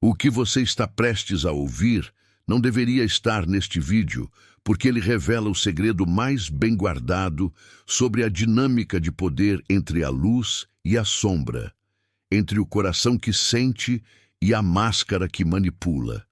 O que você está prestes a ouvir não deveria estar neste vídeo, porque ele revela o segredo mais bem guardado sobre a dinâmica de poder entre a luz e a sombra, entre o coração que sente e a máscara que manipula.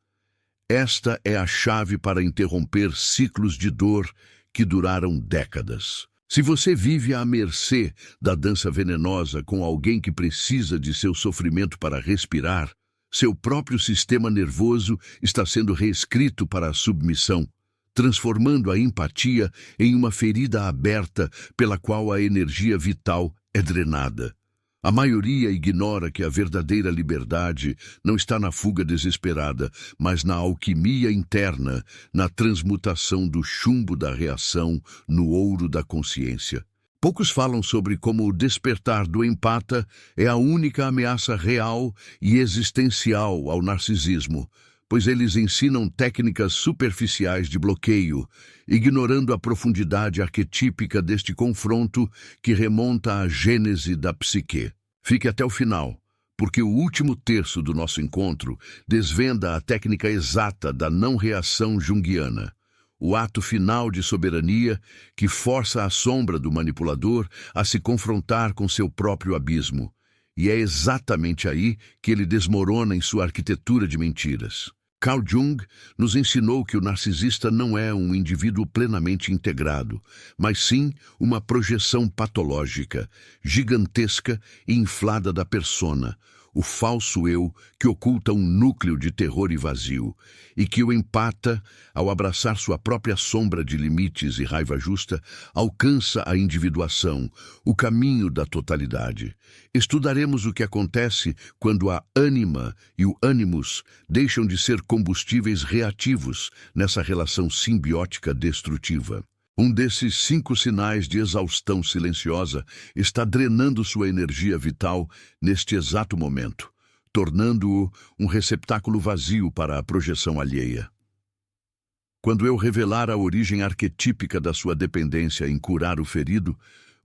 Esta é a chave para interromper ciclos de dor que duraram décadas. Se você vive à mercê da dança venenosa com alguém que precisa de seu sofrimento para respirar, seu próprio sistema nervoso está sendo reescrito para a submissão, transformando a empatia em uma ferida aberta pela qual a energia vital é drenada. A maioria ignora que a verdadeira liberdade não está na fuga desesperada, mas na alquimia interna, na transmutação do chumbo da reação no ouro da consciência. Poucos falam sobre como o despertar do empata é a única ameaça real e existencial ao narcisismo, pois eles ensinam técnicas superficiais de bloqueio, ignorando a profundidade arquetípica deste confronto que remonta à gênese da psique. Fique até o final, porque o último terço do nosso encontro desvenda a técnica exata da não-reação junguiana, o ato final de soberania que força a sombra do manipulador a se confrontar com seu próprio abismo. E é exatamente aí que ele desmorona em sua arquitetura de mentiras. Carl Jung nos ensinou que o narcisista não é um indivíduo plenamente integrado, mas sim uma projeção patológica, gigantesca e inflada da persona, o falso eu que oculta um núcleo de terror e vazio, e que o empata, ao abraçar sua própria sombra de limites e raiva justa, alcança a individuação, o caminho da totalidade. Estudaremos o que acontece quando a ânima e o ânimos deixam de ser combustíveis reativos nessa relação simbiótica destrutiva. Um desses 5 sinais de exaustão silenciosa está drenando sua energia vital neste exato momento, tornando-o um receptáculo vazio para a projeção alheia. Quando eu revelar a origem arquetípica da sua dependência em curar o ferido,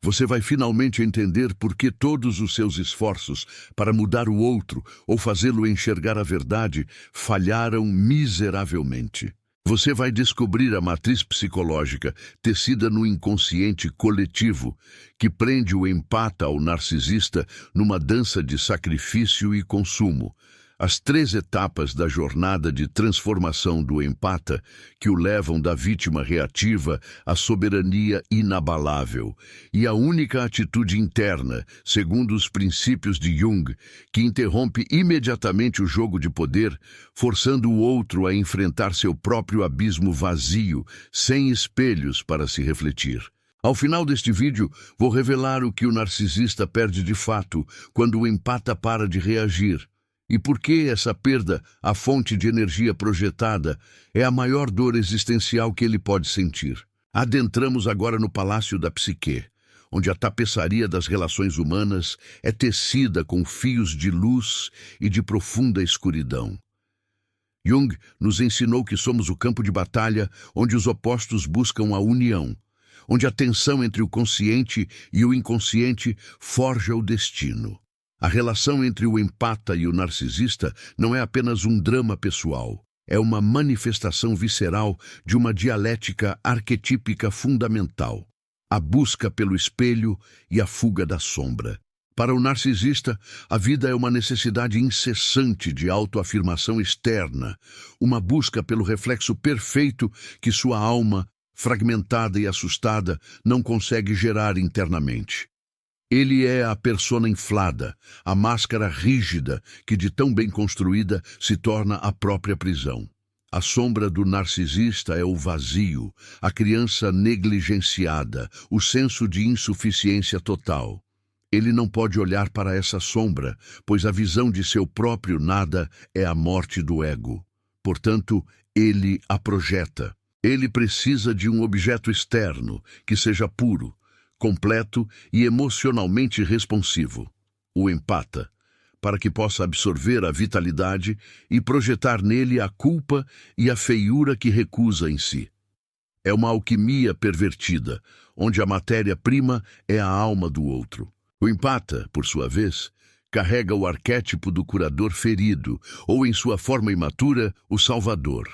você vai finalmente entender por que todos os seus esforços para mudar o outro ou fazê-lo enxergar a verdade falharam miseravelmente. Você vai descobrir a matriz psicológica tecida no inconsciente coletivo que prende o empata ao narcisista numa dança de sacrifício e consumo. As 3 etapas da jornada de transformação do empata que o levam da vítima reativa à soberania inabalável. E a única atitude interna, segundo os princípios de Jung, que interrompe imediatamente o jogo de poder, forçando o outro a enfrentar seu próprio abismo vazio, sem espelhos para se refletir. Ao final deste vídeo, vou revelar o que o narcisista perde de fato quando o empata para de reagir. E por que essa perda, a fonte de energia projetada, é a maior dor existencial que ele pode sentir. Adentramos agora no palácio da psique, onde a tapeçaria das relações humanas é tecida com fios de luz e de profunda escuridão. Jung nos ensinou que somos o campo de batalha onde os opostos buscam a união, onde a tensão entre o consciente e o inconsciente forja o destino. A relação entre o empata e o narcisista não é apenas um drama pessoal, é uma manifestação visceral de uma dialética arquetípica fundamental, a busca pelo espelho e a fuga da sombra. Para o narcisista, a vida é uma necessidade incessante de autoafirmação externa, uma busca pelo reflexo perfeito que sua alma, fragmentada e assustada, não consegue gerar internamente. Ele é a persona inflada, a máscara rígida que, de tão bem construída, se torna a própria prisão. A sombra do narcisista é o vazio, a criança negligenciada, o senso de insuficiência total. Ele não pode olhar para essa sombra, pois a visão de seu próprio nada é a morte do ego. Portanto, ele a projeta. Ele precisa de um objeto externo, que seja puro, completo e emocionalmente responsivo, o empata, para que possa absorver a vitalidade e projetar nele a culpa e a feiura que recusa em si. É uma alquimia pervertida, onde a matéria-prima é a alma do outro. O empata, por sua vez, carrega o arquétipo do curador ferido, ou em sua forma imatura, o salvador.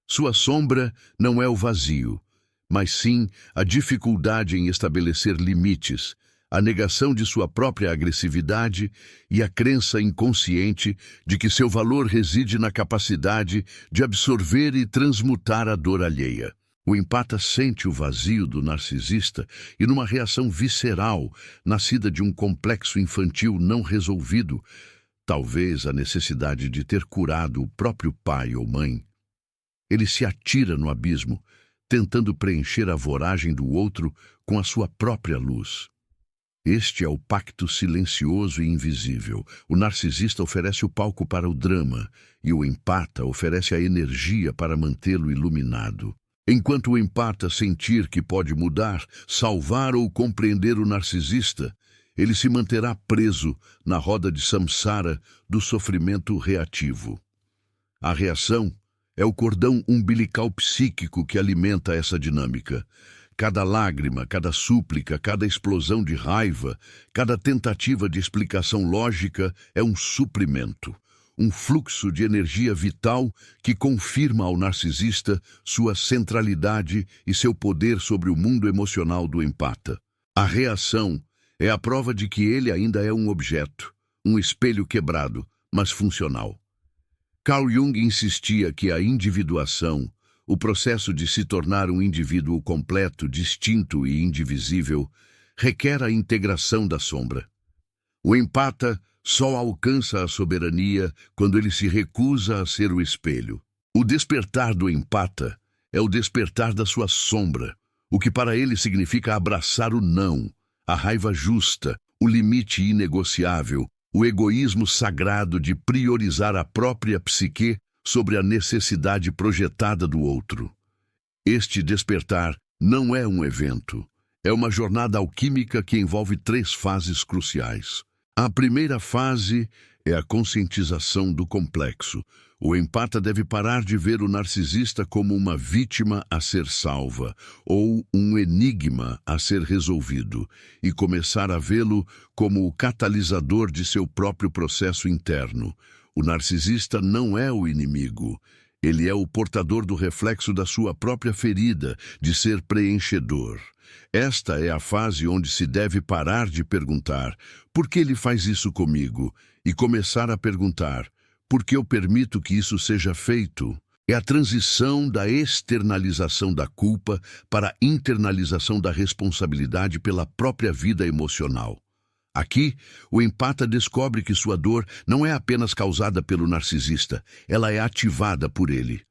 Sua sombra não é o vazio, mas sim a dificuldade em estabelecer limites, a negação de sua própria agressividade e a crença inconsciente de que seu valor reside na capacidade de absorver e transmutar a dor alheia. O empata sente o vazio do narcisista e, numa reação visceral, nascida de um complexo infantil não resolvido, talvez a necessidade de ter curado o próprio pai ou mãe, ele se atira no abismo, tentando preencher a voragem do outro com a sua própria luz. Este é o pacto silencioso e invisível. O narcisista oferece o palco para o drama e o empata oferece a energia para mantê-lo iluminado. Enquanto o empata sentir que pode mudar, salvar ou compreender o narcisista, ele se manterá preso na roda de samsara do sofrimento reativo. A reação é o cordão umbilical psíquico que alimenta essa dinâmica. Cada lágrima, cada súplica, cada explosão de raiva, cada tentativa de explicação lógica é um suprimento, um fluxo de energia vital que confirma ao narcisista sua centralidade e seu poder sobre o mundo emocional do empata. A reação é a prova de que ele ainda é um objeto, um espelho quebrado, mas funcional. Carl Jung insistia que a individuação, o processo de se tornar um indivíduo completo, distinto e indivisível, requer a integração da sombra. O empata só alcança a soberania quando ele se recusa a ser o espelho. O despertar do empata é o despertar da sua sombra, o que para ele significa abraçar o não, a raiva justa, o limite inegociável, o egoísmo sagrado de priorizar a própria psique sobre a necessidade projetada do outro. Este despertar não é um evento, é uma jornada alquímica que envolve 3 fases cruciais. A primeira fase é a conscientização do complexo. O empata deve parar de ver o narcisista como uma vítima a ser salva ou um enigma a ser resolvido e começar a vê-lo como o catalisador de seu próprio processo interno. O narcisista não é o inimigo. Ele é o portador do reflexo da sua própria ferida, de ser preenchedor. Esta é a fase onde se deve parar de perguntar por que ele faz isso comigo e começar a perguntar por que eu permito que isso seja feito. É a transição da externalização da culpa para a internalização da responsabilidade pela própria vida emocional. Aqui, o empata descobre que sua dor não é apenas causada pelo narcisista, ela é ativada por ele.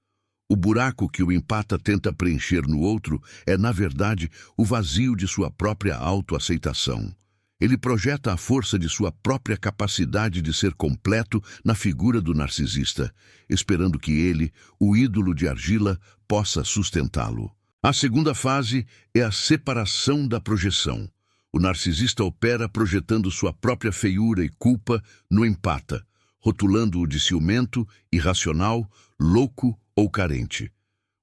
O buraco que o empata tenta preencher no outro é, na verdade, o vazio de sua própria autoaceitação. Ele projeta a força de sua própria capacidade de ser completo na figura do narcisista, esperando que ele, o ídolo de argila, possa sustentá-lo. A segunda fase é a separação da projeção. O narcisista opera projetando sua própria feiura e culpa no empata, rotulando-o de ciumento, irracional, louco ou carente.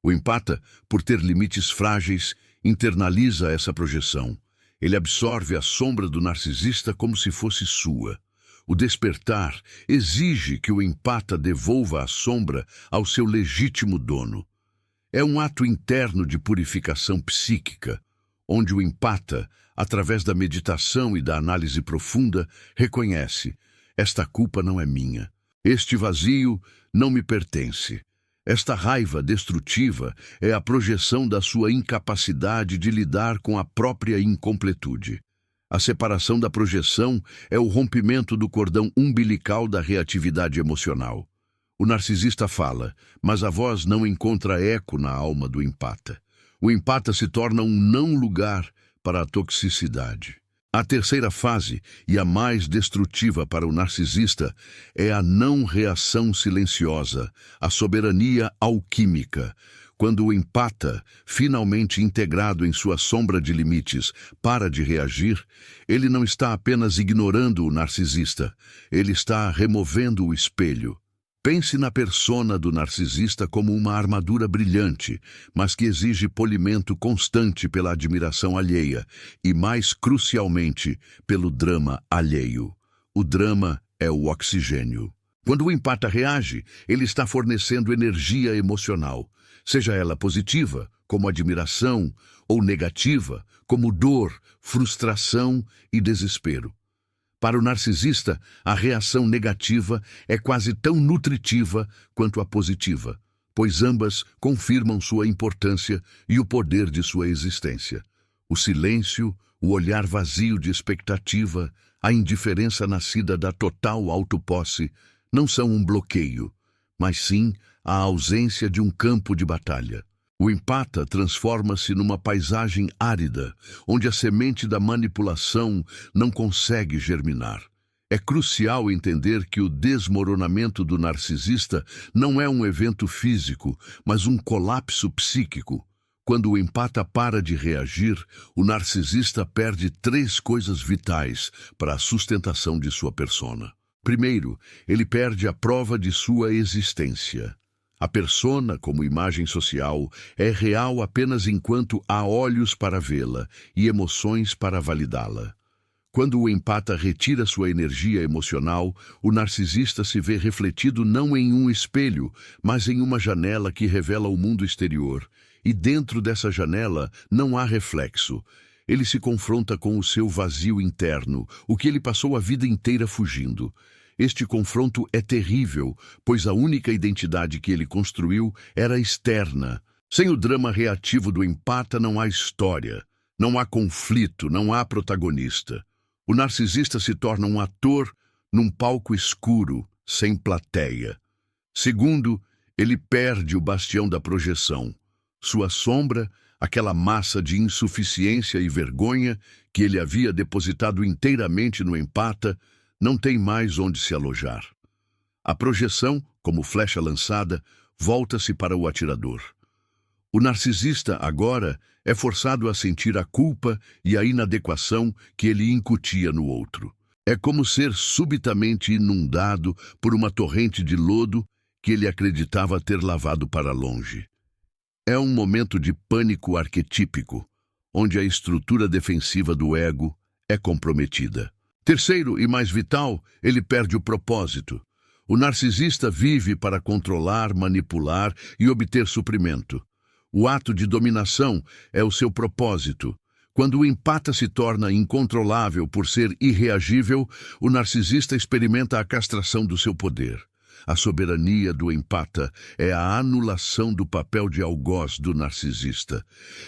O empata, por ter limites frágeis, internaliza essa projeção. Ele absorve a sombra do narcisista como se fosse sua. O despertar exige que o empata devolva a sombra ao seu legítimo dono. É um ato interno de purificação psíquica, onde o empata, através da meditação e da análise profunda, reconhece: esta culpa não é minha. Este vazio não me pertence. Esta raiva destrutiva é a projeção da sua incapacidade de lidar com a própria incompletude. A separação da projeção é o rompimento do cordão umbilical da reatividade emocional. O narcisista fala, mas a voz não encontra eco na alma do empata. O empata se torna um não-lugar para a toxicidade. A terceira fase, e a mais destrutiva para o narcisista, é a não-reação silenciosa, a soberania alquímica. Quando o empata, finalmente integrado em sua sombra de limites, para de reagir, ele não está apenas ignorando o narcisista, ele está removendo o espelho. Pense na persona do narcisista como uma armadura brilhante, mas que exige polimento constante pela admiração alheia e, mais crucialmente, pelo drama alheio. O drama é o oxigênio. Quando o empata reage, ele está fornecendo energia emocional, seja ela positiva, como admiração, ou negativa, como dor, frustração e desespero. Para o narcisista, a reação negativa é quase tão nutritiva quanto a positiva, pois ambas confirmam sua importância e o poder de sua existência. O silêncio, o olhar vazio de expectativa, a indiferença nascida da total autoposse não são um bloqueio, mas sim a ausência de um campo de batalha. O empata transforma-se numa paisagem árida, onde a semente da manipulação não consegue germinar. É crucial entender que o desmoronamento do narcisista não é um evento físico, mas um colapso psíquico. Quando o empata para de reagir, o narcisista perde 3 coisas vitais para a sustentação de sua persona. Primeiro, ele perde a prova de sua existência. A persona, como imagem social, é real apenas enquanto há olhos para vê-la e emoções para validá-la. Quando o empata retira sua energia emocional, o narcisista se vê refletido não em um espelho, mas em uma janela que revela o mundo exterior. E dentro dessa janela não há reflexo. Ele se confronta com o seu vazio interno, o que ele passou a vida inteira fugindo. Este confronto é terrível, pois a única identidade que ele construiu era externa. Sem o drama reativo do empata não há história, não há conflito, não há protagonista. O narcisista se torna um ator num palco escuro, sem plateia. Segundo, ele perde o bastião da projeção. Sua sombra, aquela massa de insuficiência e vergonha que ele havia depositado inteiramente no empata, não tem mais onde se alojar. A projeção, como flecha lançada, volta-se para o atirador. O narcisista, agora, é forçado a sentir a culpa e a inadequação que ele incutia no outro. É como ser subitamente inundado por uma torrente de lodo que ele acreditava ter lavado para longe. É um momento de pânico arquetípico, onde a estrutura defensiva do ego é comprometida. Terceiro e mais vital, ele perde o propósito. O narcisista vive para controlar, manipular e obter suprimento. O ato de dominação é o seu propósito. Quando o empata se torna incontrolável por ser irreagível, o narcisista experimenta a castração do seu poder. A soberania do empata é a anulação do papel de algoz do narcisista.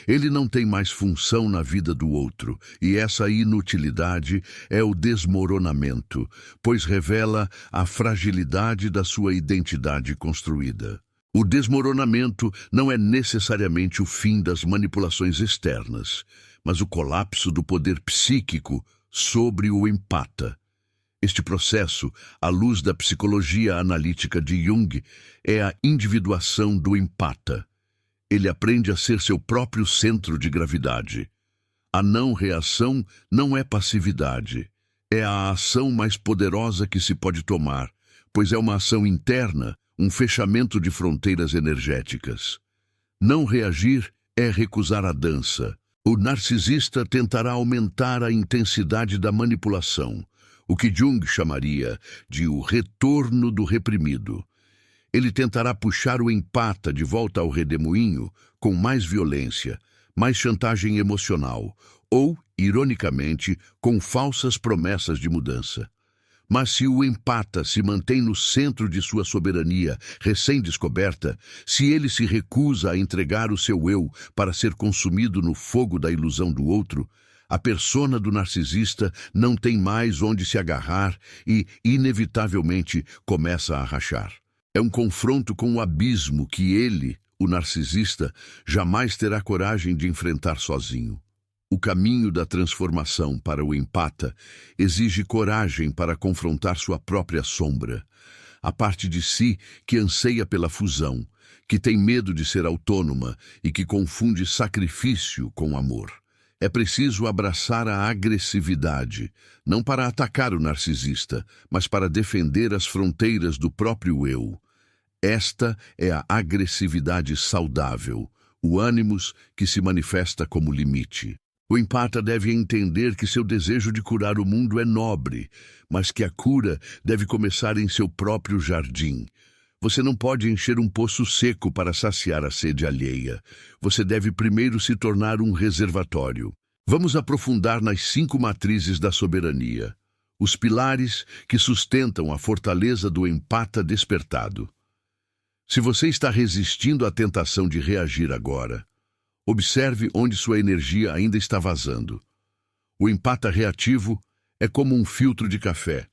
Ele não tem mais função na vida do outro, e essa inutilidade é o desmoronamento, pois revela a fragilidade da sua identidade construída. O desmoronamento não é necessariamente o fim das manipulações externas, mas o colapso do poder psíquico sobre o empata. Este processo, à luz da psicologia analítica de Jung, é a individuação do empata. Ele aprende a ser seu próprio centro de gravidade. A não-reação não é passividade. É a ação mais poderosa que se pode tomar, pois é uma ação interna, um fechamento de fronteiras energéticas. Não reagir é recusar a dança. O narcisista tentará aumentar a intensidade da manipulação, o que Jung chamaria de o retorno do reprimido. Ele tentará puxar o empata de volta ao redemoinho com mais violência, mais chantagem emocional ou, ironicamente, com falsas promessas de mudança. Mas se o empata se mantém no centro de sua soberania recém-descoberta, se ele se recusa a entregar o seu eu para ser consumido no fogo da ilusão do outro, a persona do narcisista não tem mais onde se agarrar e, inevitavelmente, começa a rachar. É um confronto com o abismo que ele, o narcisista, jamais terá coragem de enfrentar sozinho. O caminho da transformação para o empata exige coragem para confrontar sua própria sombra, a parte de si que anseia pela fusão, que tem medo de ser autônoma e que confunde sacrifício com amor. É preciso abraçar a agressividade, não para atacar o narcisista, mas para defender as fronteiras do próprio eu. Esta é a agressividade saudável, o ânimos que se manifesta como limite. O empata deve entender que seu desejo de curar o mundo é nobre, mas que a cura deve começar em seu próprio jardim. Você não pode encher um poço seco para saciar a sede alheia. Você deve primeiro se tornar um reservatório. Vamos aprofundar nas 5 matrizes da soberania, os pilares que sustentam a fortaleza do empata despertado. Se você está resistindo à tentação de reagir agora, observe onde sua energia ainda está vazando. O empata reativo é como um filtro de café.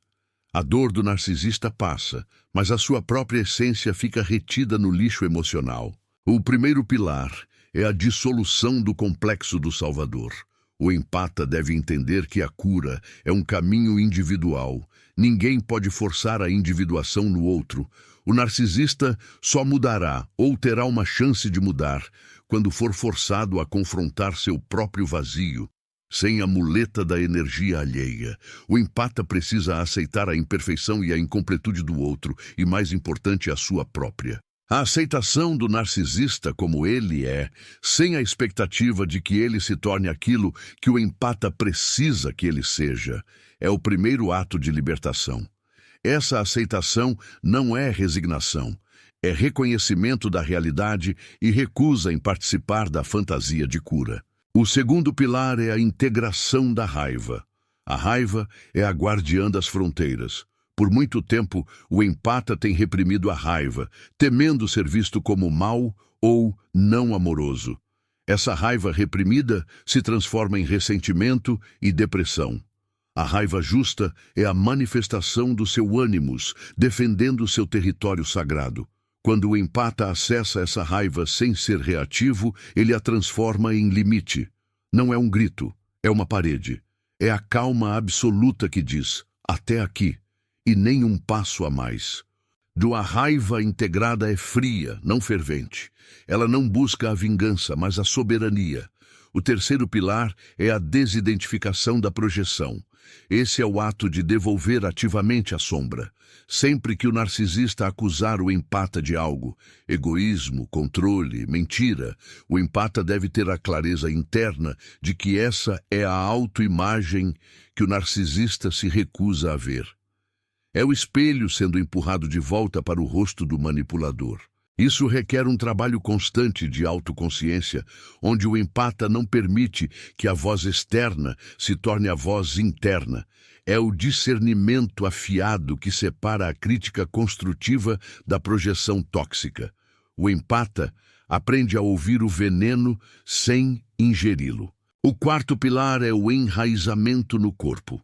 A dor do narcisista passa, mas a sua própria essência fica retida no lixo emocional. O primeiro pilar é a dissolução do complexo do Salvador. O empata deve entender que a cura é um caminho individual. Ninguém pode forçar a individuação no outro. O narcisista só mudará ou terá uma chance de mudar quando for forçado a confrontar seu próprio vazio, sem a muleta da energia alheia. O empata precisa aceitar a imperfeição e a incompletude do outro, e mais importante, a sua própria. A aceitação do narcisista como ele é, sem a expectativa de que ele se torne aquilo que o empata precisa que ele seja, é o primeiro ato de libertação. Essa aceitação não é resignação, é reconhecimento da realidade e recusa em participar da fantasia de cura. O segundo pilar é a integração da raiva. A raiva é a guardiã das fronteiras. Por muito tempo, o empata tem reprimido a raiva, temendo ser visto como mau ou não amoroso. Essa raiva reprimida se transforma em ressentimento e depressão. A raiva justa é a manifestação do seu ânimos, defendendo seu território sagrado. Quando o empata acessa essa raiva sem ser reativo, ele a transforma em limite. Não é um grito, é uma parede. É a calma absoluta que diz, até aqui, e nem um passo a mais. A raiva integrada é fria, não fervente. Ela não busca a vingança, mas a soberania. O terceiro pilar é a desidentificação da projeção. Esse é o ato de devolver ativamente a sombra. Sempre que o narcisista acusar o empata de algo, egoísmo, controle, mentira, o empata deve ter a clareza interna de que essa é a autoimagem que o narcisista se recusa a ver. É o espelho sendo empurrado de volta para o rosto do manipulador. Isso requer um trabalho constante de autoconsciência, onde o empata não permite que a voz externa se torne a voz interna. É o discernimento afiado que separa a crítica construtiva da projeção tóxica. O empata aprende a ouvir o veneno sem ingeri-lo. O quarto pilar é o enraizamento no corpo.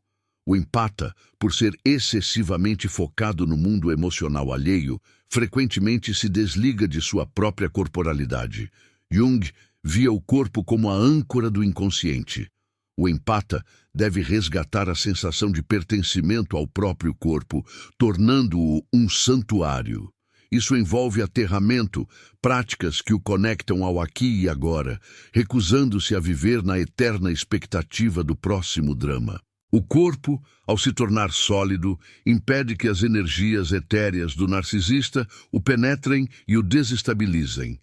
O empata, por ser excessivamente focado no mundo emocional alheio, frequentemente se desliga de sua própria corporalidade. Jung via o corpo como a âncora do inconsciente. O empata deve resgatar a sensação de pertencimento ao próprio corpo, tornando-o um santuário. Isso envolve aterramento, práticas que o conectam ao aqui e agora, recusando-se a viver na eterna expectativa do próximo drama. O corpo, ao se tornar sólido, impede que as energias etéreas do narcisista o penetrem e o desestabilizem.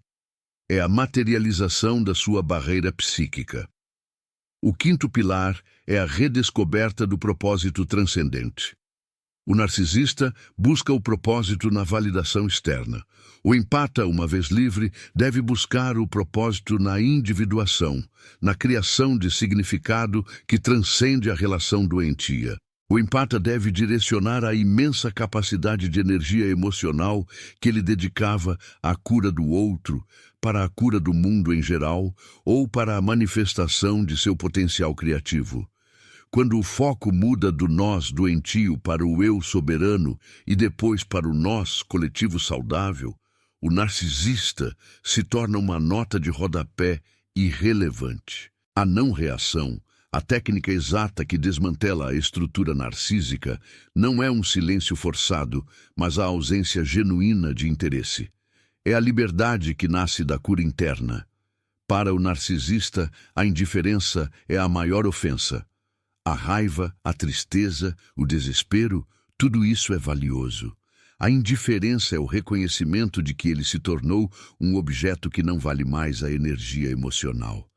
É a materialização da sua barreira psíquica. O quinto pilar é a redescoberta do propósito transcendente. O narcisista busca o propósito na validação externa. O empata, uma vez livre, deve buscar o propósito na individuação, na criação de significado que transcende a relação doentia. O empata deve direcionar a imensa capacidade de energia emocional que ele dedicava à cura do outro, para a cura do mundo em geral ou para a manifestação de seu potencial criativo. Quando o foco muda do nós doentio para o eu soberano e depois para o nós coletivo saudável, o narcisista se torna uma nota de rodapé irrelevante. A não reação, a técnica exata que desmantela a estrutura narcísica, não é um silêncio forçado, mas a ausência genuína de interesse. É a liberdade que nasce da cura interna. Para o narcisista, a indiferença é a maior ofensa. A raiva, a tristeza, o desespero, tudo isso é valioso. A indiferença é o reconhecimento de que ele se tornou um objeto que não vale mais a energia emocional.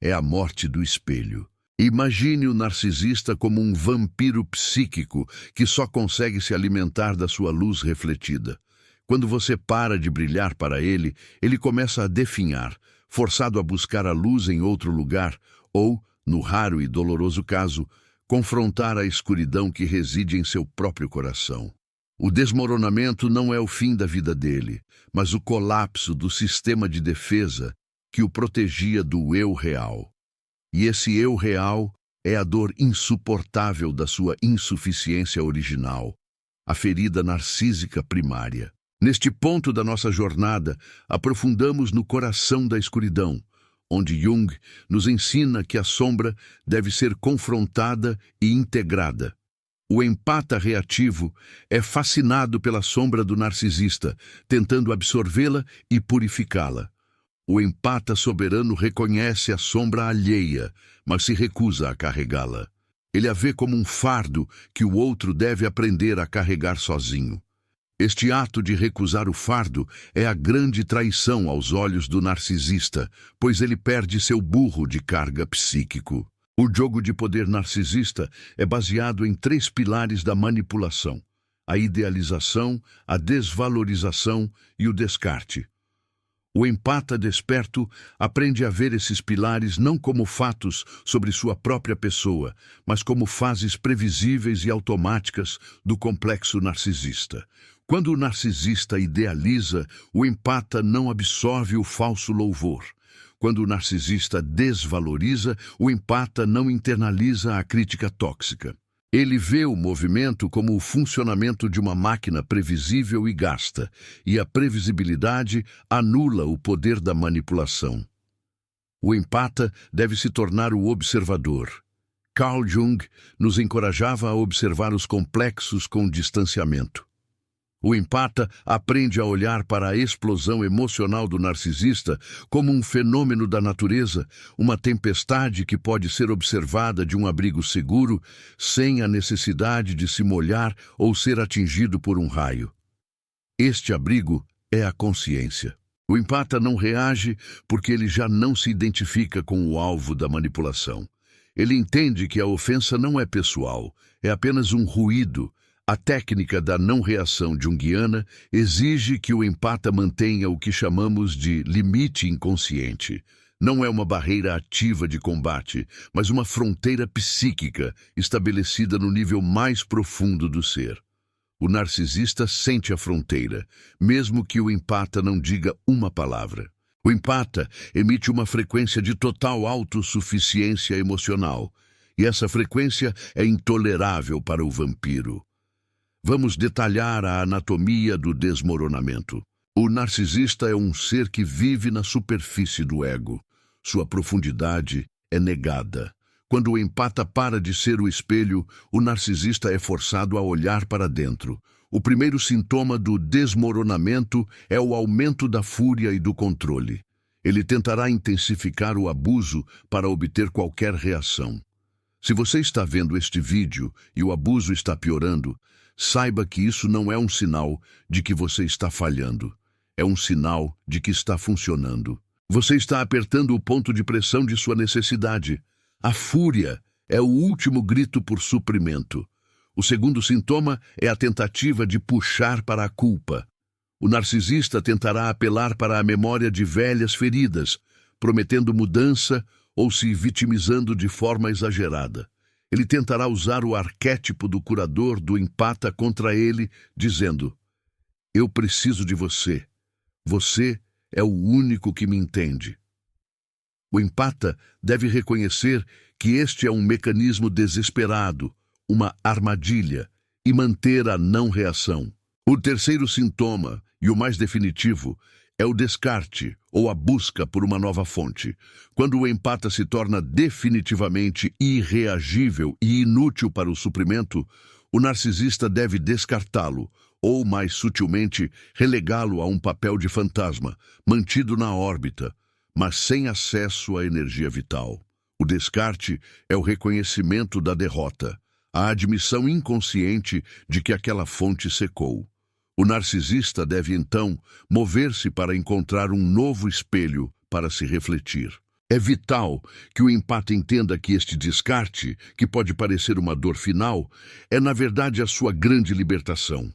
é a morte do espelho. Imagine o narcisista como um vampiro psíquico que só consegue se alimentar da sua luz refletida. Quando você para de brilhar para ele, ele começa a definhar, forçado a buscar a luz em outro lugar ou, no raro e doloroso caso, confrontar a escuridão que reside em seu próprio coração. O desmoronamento não é o fim da vida dele, mas o colapso do sistema de defesa que o protegia do eu real. E esse eu real é a dor insuportável da sua insuficiência original, a ferida narcísica primária. Neste ponto da nossa jornada, aprofundamos no coração da escuridão, onde Jung nos ensina que a sombra deve ser confrontada e integrada. O empata reativo é fascinado pela sombra do narcisista, tentando absorvê-la e purificá-la. O empata soberano reconhece a sombra alheia, mas se recusa a carregá-la. Ele a vê como um fardo que o outro deve aprender a carregar sozinho. Este ato de recusar o fardo é a grande traição aos olhos do narcisista, pois ele perde seu burro de carga psíquico. O jogo de poder narcisista é baseado em 3 pilares da manipulação: a idealização, a desvalorização e o descarte. O empata desperto aprende a ver esses pilares não como fatos sobre sua própria pessoa, mas como fases previsíveis e automáticas do complexo narcisista. Quando o narcisista idealiza, o empata não absorve o falso louvor. Quando o narcisista desvaloriza, o empata não internaliza a crítica tóxica. Ele vê o movimento como o funcionamento de uma máquina previsível e gasta, e a previsibilidade anula o poder da manipulação. O empata deve se tornar o observador. Carl Jung nos encorajava a observar os complexos com distanciamento. O empata aprende a olhar para a explosão emocional do narcisista como um fenômeno da natureza, uma tempestade que pode ser observada de um abrigo seguro, sem a necessidade de se molhar ou ser atingido por um raio. Este abrigo é a consciência. O empata não reage porque ele já não se identifica com o alvo da manipulação. Ele entende que a ofensa não é pessoal, é apenas um ruído. A técnica da não-reação junguiana exige que o empata mantenha o que chamamos de limite inconsciente. Não é uma barreira ativa de combate, mas uma fronteira psíquica estabelecida no nível mais profundo do ser. O narcisista sente a fronteira, mesmo que o empata não diga uma palavra. O empata emite uma frequência de total autossuficiência emocional, e essa frequência é intolerável para o vampiro. Vamos detalhar a anatomia do desmoronamento. O narcisista é um ser que vive na superfície do ego. Sua profundidade é negada. Quando o empata para de ser o espelho, o narcisista é forçado a olhar para dentro. O primeiro sintoma do desmoronamento é o aumento da fúria e do controle. Ele tentará intensificar o abuso para obter qualquer reação. Se você está vendo este vídeo e o abuso está piorando, saiba que isso não é um sinal de que você está falhando. É um sinal de que está funcionando. Você está apertando o ponto de pressão de sua necessidade. A fúria é o último grito por suprimento. O segundo sintoma é a tentativa de puxar para a culpa. O narcisista tentará apelar para a memória de velhas feridas, prometendo mudança ou se vitimizando de forma exagerada. Ele tentará usar o arquétipo do curador do empata contra ele, dizendo: "Eu preciso de você. Você é o único que me entende." O empata deve reconhecer que este é um mecanismo desesperado, uma armadilha, e manter a não-reação. O terceiro sintoma, e o mais definitivo, é o descarte ou a busca por uma nova fonte. Quando o empata se torna definitivamente irreagível e inútil para o suprimento, o narcisista deve descartá-lo, ou, mais sutilmente, relegá-lo a um papel de fantasma, mantido na órbita, mas sem acesso à energia vital. O descarte é o reconhecimento da derrota, a admissão inconsciente de que aquela fonte secou. O narcisista deve, então, mover-se para encontrar um novo espelho para se refletir. É vital que o empata entenda que este descarte, que pode parecer uma dor final, é na verdade a sua grande libertação.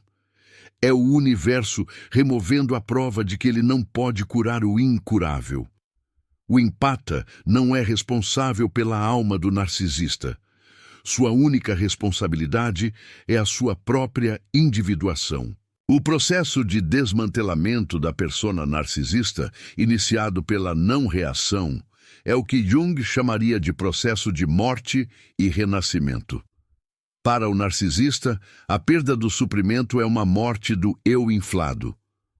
É o universo removendo a prova de que ele não pode curar o incurável. O empata não é responsável pela alma do narcisista. Sua única responsabilidade é a sua própria individuação. O processo de desmantelamento da persona narcisista, iniciado pela não-reação, é o que Jung chamaria de processo de morte e renascimento. Para o narcisista, a perda do suprimento é uma morte do eu inflado.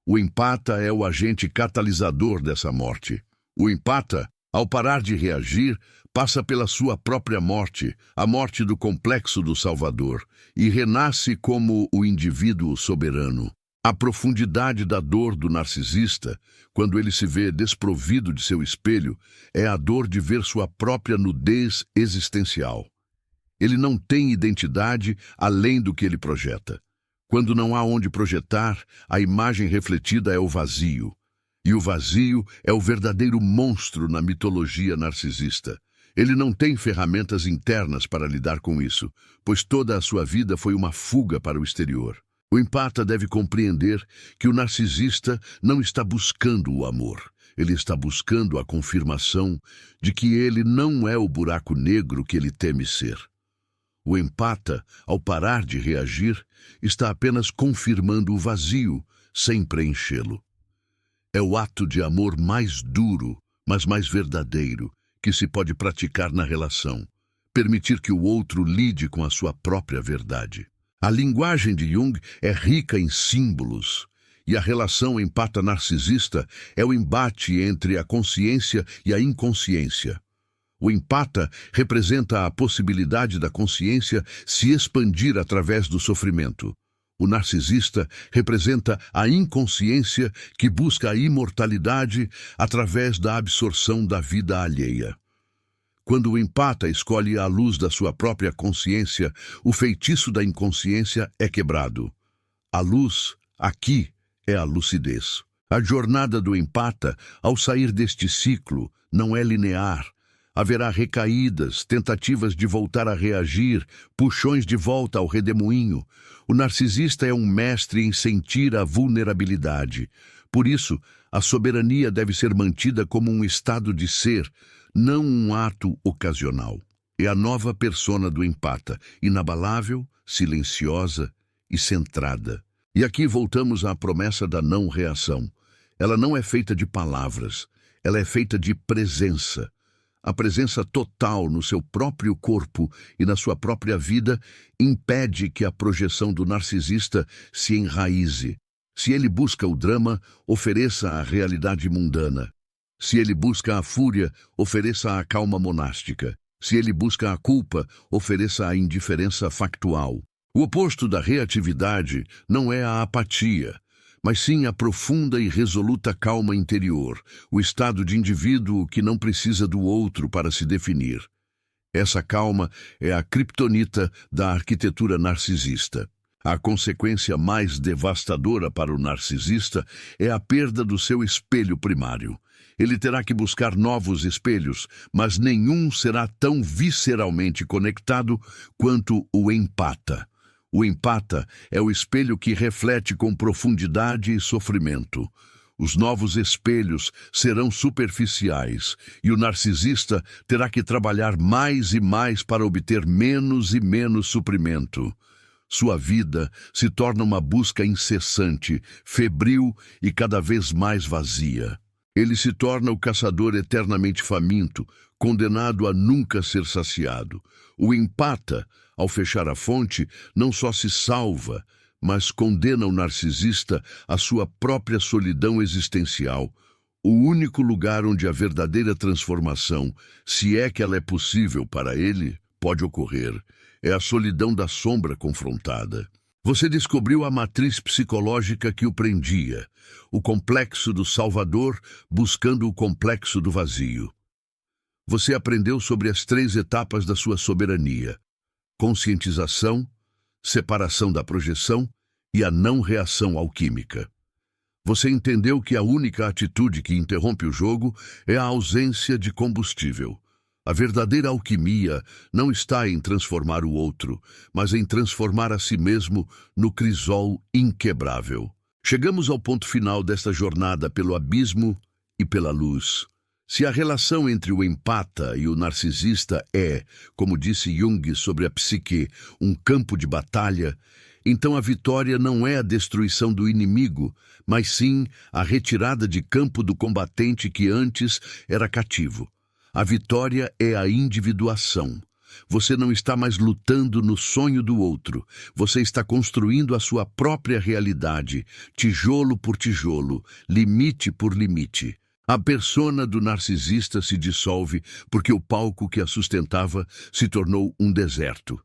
O empata é o agente catalisador dessa morte. O empata, ao parar de reagir, passa pela sua própria morte, a morte do complexo do Salvador, e renasce como o indivíduo soberano. A profundidade da dor do narcisista, quando ele se vê desprovido de seu espelho, é a dor de ver sua própria nudez existencial. Ele não tem identidade além do que ele projeta. Quando não há onde projetar, a imagem refletida é o vazio. E o vazio é o verdadeiro monstro na mitologia narcisista. Ele não tem ferramentas internas para lidar com isso, pois toda a sua vida foi uma fuga para o exterior. O empata deve compreender que o narcisista não está buscando o amor. Ele está buscando a confirmação de que ele não é o buraco negro que ele teme ser. O empata, ao parar de reagir, está apenas confirmando o vazio, sem preenchê-lo. É o ato de amor mais duro, mas mais verdadeiro, que se pode praticar na relação. Permitir que o outro lide com a sua própria verdade. A linguagem de Jung é rica em símbolos, e a relação empata-narcisista é o embate entre a consciência e a inconsciência. O empata representa a possibilidade da consciência se expandir através do sofrimento. O narcisista representa a inconsciência que busca a imortalidade através da absorção da vida alheia. Quando o empata escolhe a luz da sua própria consciência, o feitiço da inconsciência é quebrado. A luz, aqui, é a lucidez. A jornada do empata, ao sair deste ciclo, não é linear. Haverá recaídas, tentativas de voltar a reagir, puxões de volta ao redemoinho. O narcisista é um mestre em sentir a vulnerabilidade. Por isso, a soberania deve ser mantida como um estado de ser, não um ato ocasional. É a nova persona do empata, inabalável, silenciosa e centrada. E aqui voltamos à promessa da não-reação. Ela não é feita de palavras, ela é feita de presença. A presença total no seu próprio corpo e na sua própria vida impede que a projeção do narcisista se enraize. Se ele busca o drama, ofereça a realidade mundana. Se ele busca a fúria, ofereça a calma monástica. Se ele busca a culpa, ofereça a indiferença factual. O oposto da reatividade não é a apatia, mas sim a profunda e resoluta calma interior, o estado de indivíduo que não precisa do outro para se definir. Essa calma é a criptonita da arquitetura narcisista. A consequência mais devastadora para o narcisista é a perda do seu espelho primário. Ele terá que buscar novos espelhos, mas nenhum será tão visceralmente conectado quanto o empata. O empata é o espelho que reflete com profundidade e sofrimento. Os novos espelhos serão superficiais e o narcisista terá que trabalhar mais e mais para obter menos e menos suprimento. Sua vida se torna uma busca incessante, febril e cada vez mais vazia. Ele se torna o caçador eternamente faminto, condenado a nunca ser saciado. O empata, ao fechar a fonte, não só se salva, mas condena o narcisista à sua própria solidão existencial, o único lugar onde a verdadeira transformação, se é que ela é possível para ele, pode ocorrer, é a solidão da sombra confrontada. Você descobriu a matriz psicológica que o prendia, o complexo do Salvador buscando o complexo do vazio. Você aprendeu sobre as 3 etapas da sua soberania: conscientização, separação da projeção e a não-reação alquímica. Você entendeu que a única atitude que interrompe o jogo é a ausência de combustível. A verdadeira alquimia não está em transformar o outro, mas em transformar a si mesmo no crisol inquebrável. Chegamos ao ponto final desta jornada pelo abismo e pela luz. Se a relação entre o empata e o narcisista é, como disse Jung sobre a psique, um campo de batalha, então a vitória não é a destruição do inimigo, mas sim a retirada de campo do combatente que antes era cativo. A vitória é a individuação. Você não está mais lutando no sonho do outro. Você está construindo a sua própria realidade, tijolo por tijolo, limite por limite. A persona do narcisista se dissolve porque o palco que a sustentava se tornou um deserto.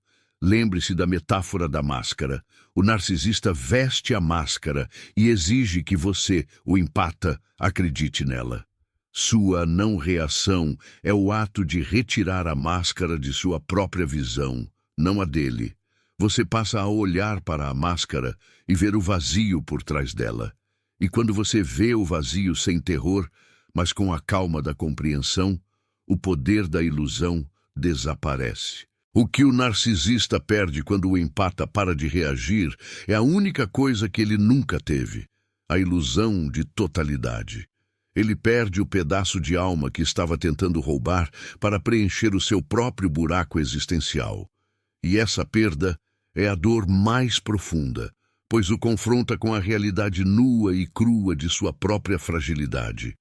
Lembre-se da metáfora da máscara. O narcisista veste a máscara e exige que você, o empata, acredite nela. Sua não-reação é o ato de retirar a máscara de sua própria visão, não a dele. Você passa a olhar para a máscara e ver o vazio por trás dela. E quando você vê o vazio sem terror, mas com a calma da compreensão, o poder da ilusão desaparece. O que o narcisista perde quando o empata para de reagir é a única coisa que ele nunca teve: a ilusão de totalidade. Ele perde o pedaço de alma que estava tentando roubar para preencher o seu próprio buraco existencial. E essa perda é a dor mais profunda, pois o confronta com a realidade nua e crua de sua própria fragilidade.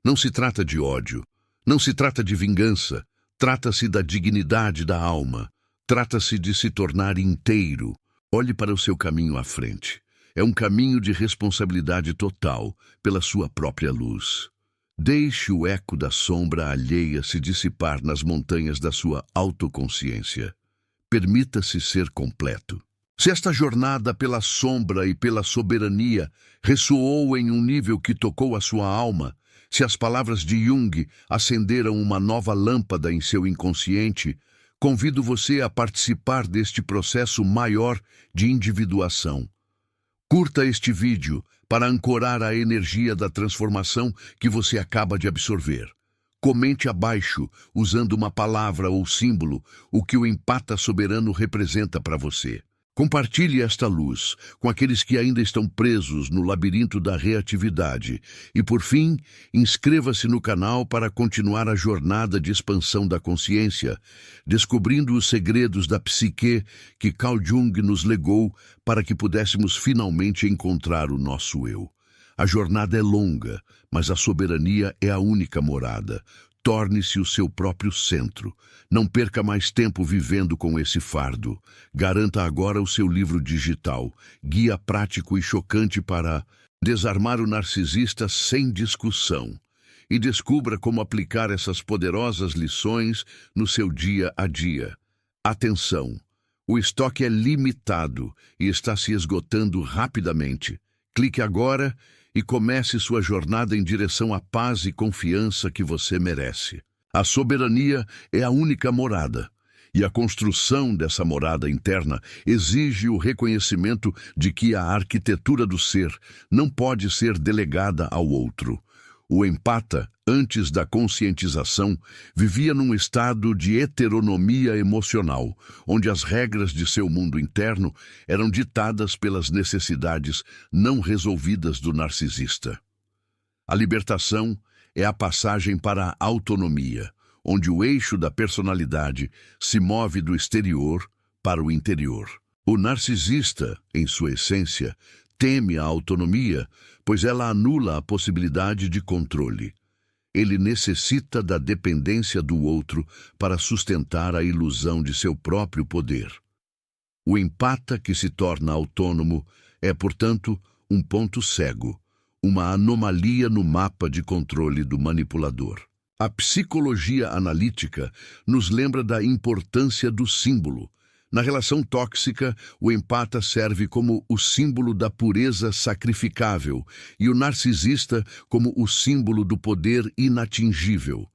Não se trata de ódio, não se trata de vingança, trata-se da dignidade da alma, trata-se de se tornar inteiro. Olhe para o seu caminho à frente. É um caminho de responsabilidade total pela sua própria luz. Deixe o eco da sombra alheia se dissipar nas montanhas da sua autoconsciência. Permita-se ser completo. Se esta jornada pela sombra e pela soberania ressoou em um nível que tocou a sua alma, se as palavras de Jung acenderam uma nova lâmpada em seu inconsciente, convido você a participar deste processo maior de individuação. Curta este vídeo para ancorar a energia da transformação que você acaba de absorver. Comente abaixo, usando uma palavra ou símbolo, o que o empata soberano representa para você. Compartilhe esta luz com aqueles que ainda estão presos no labirinto da reatividade. E, por fim, inscreva-se no canal para continuar a jornada de expansão da consciência, descobrindo os segredos da psique que Carl Jung nos legou para que pudéssemos finalmente encontrar o nosso eu. A jornada é longa, mas a soberania é a única morada. Torne-se o seu próprio centro. Não perca mais tempo vivendo com esse fardo. Garanta agora o seu livro digital, guia prático e chocante para desarmar o narcisista sem discussão. E descubra como aplicar essas poderosas lições no seu dia a dia. Atenção! O estoque é limitado e está se esgotando rapidamente. Clique agora e comece sua jornada em direção à paz e confiança que você merece. A soberania é a única morada, e a construção dessa morada interna exige o reconhecimento de que a arquitetura do ser não pode ser delegada ao outro. O empata, antes da conscientização, vivia num estado de heteronomia emocional, onde as regras de seu mundo interno eram ditadas pelas necessidades não resolvidas do narcisista. A libertação é a passagem para a autonomia, onde o eixo da personalidade se move do exterior para o interior. O narcisista, em sua essência, teme a autonomia, pois ela anula a possibilidade de controle. Ele necessita da dependência do outro para sustentar a ilusão de seu próprio poder. O empata que se torna autônomo é, portanto, um ponto cego, uma anomalia no mapa de controle do manipulador. A psicologia analítica nos lembra da importância do símbolo. Na relação tóxica, o empata serve como o símbolo da pureza sacrificável e o narcisista como o símbolo do poder inatingível.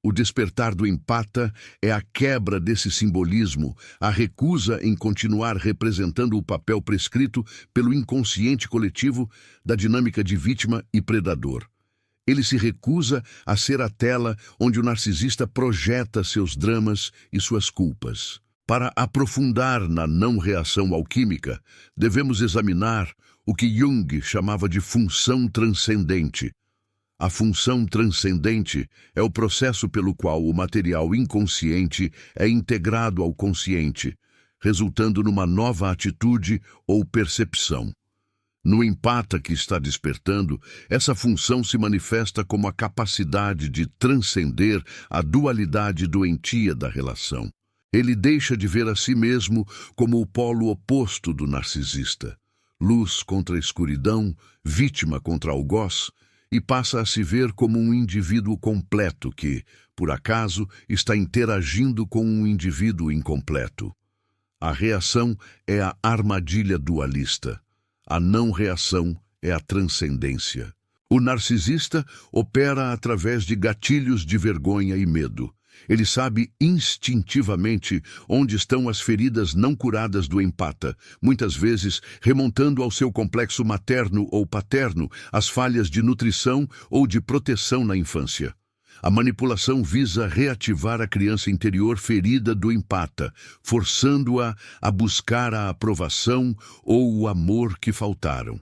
O despertar do empata é a quebra desse simbolismo, a recusa em continuar representando o papel prescrito pelo inconsciente coletivo da dinâmica de vítima e predador. Ele se recusa a ser a tela onde o narcisista projeta seus dramas e suas culpas. Para aprofundar na não-reação alquímica, devemos examinar o que Jung chamava de função transcendente. A função transcendente é o processo pelo qual o material inconsciente é integrado ao consciente, resultando numa nova atitude ou percepção. No empata que está despertando, essa função se manifesta como a capacidade de transcender a dualidade doentia da relação. Ele deixa de ver a si mesmo como o polo oposto do narcisista, luz contra escuridão, vítima contra algoz, e passa a se ver como um indivíduo completo que, por acaso, está interagindo com um indivíduo incompleto. A reação é a armadilha dualista. A não-reação é a transcendência. O narcisista opera através de gatilhos de vergonha e medo. Ele sabe instintivamente onde estão as feridas não curadas do empata, muitas vezes remontando ao seu complexo materno ou paterno, as falhas de nutrição ou de proteção na infância. A manipulação visa reativar a criança interior ferida do empata, forçando-a a buscar a aprovação ou o amor que faltaram.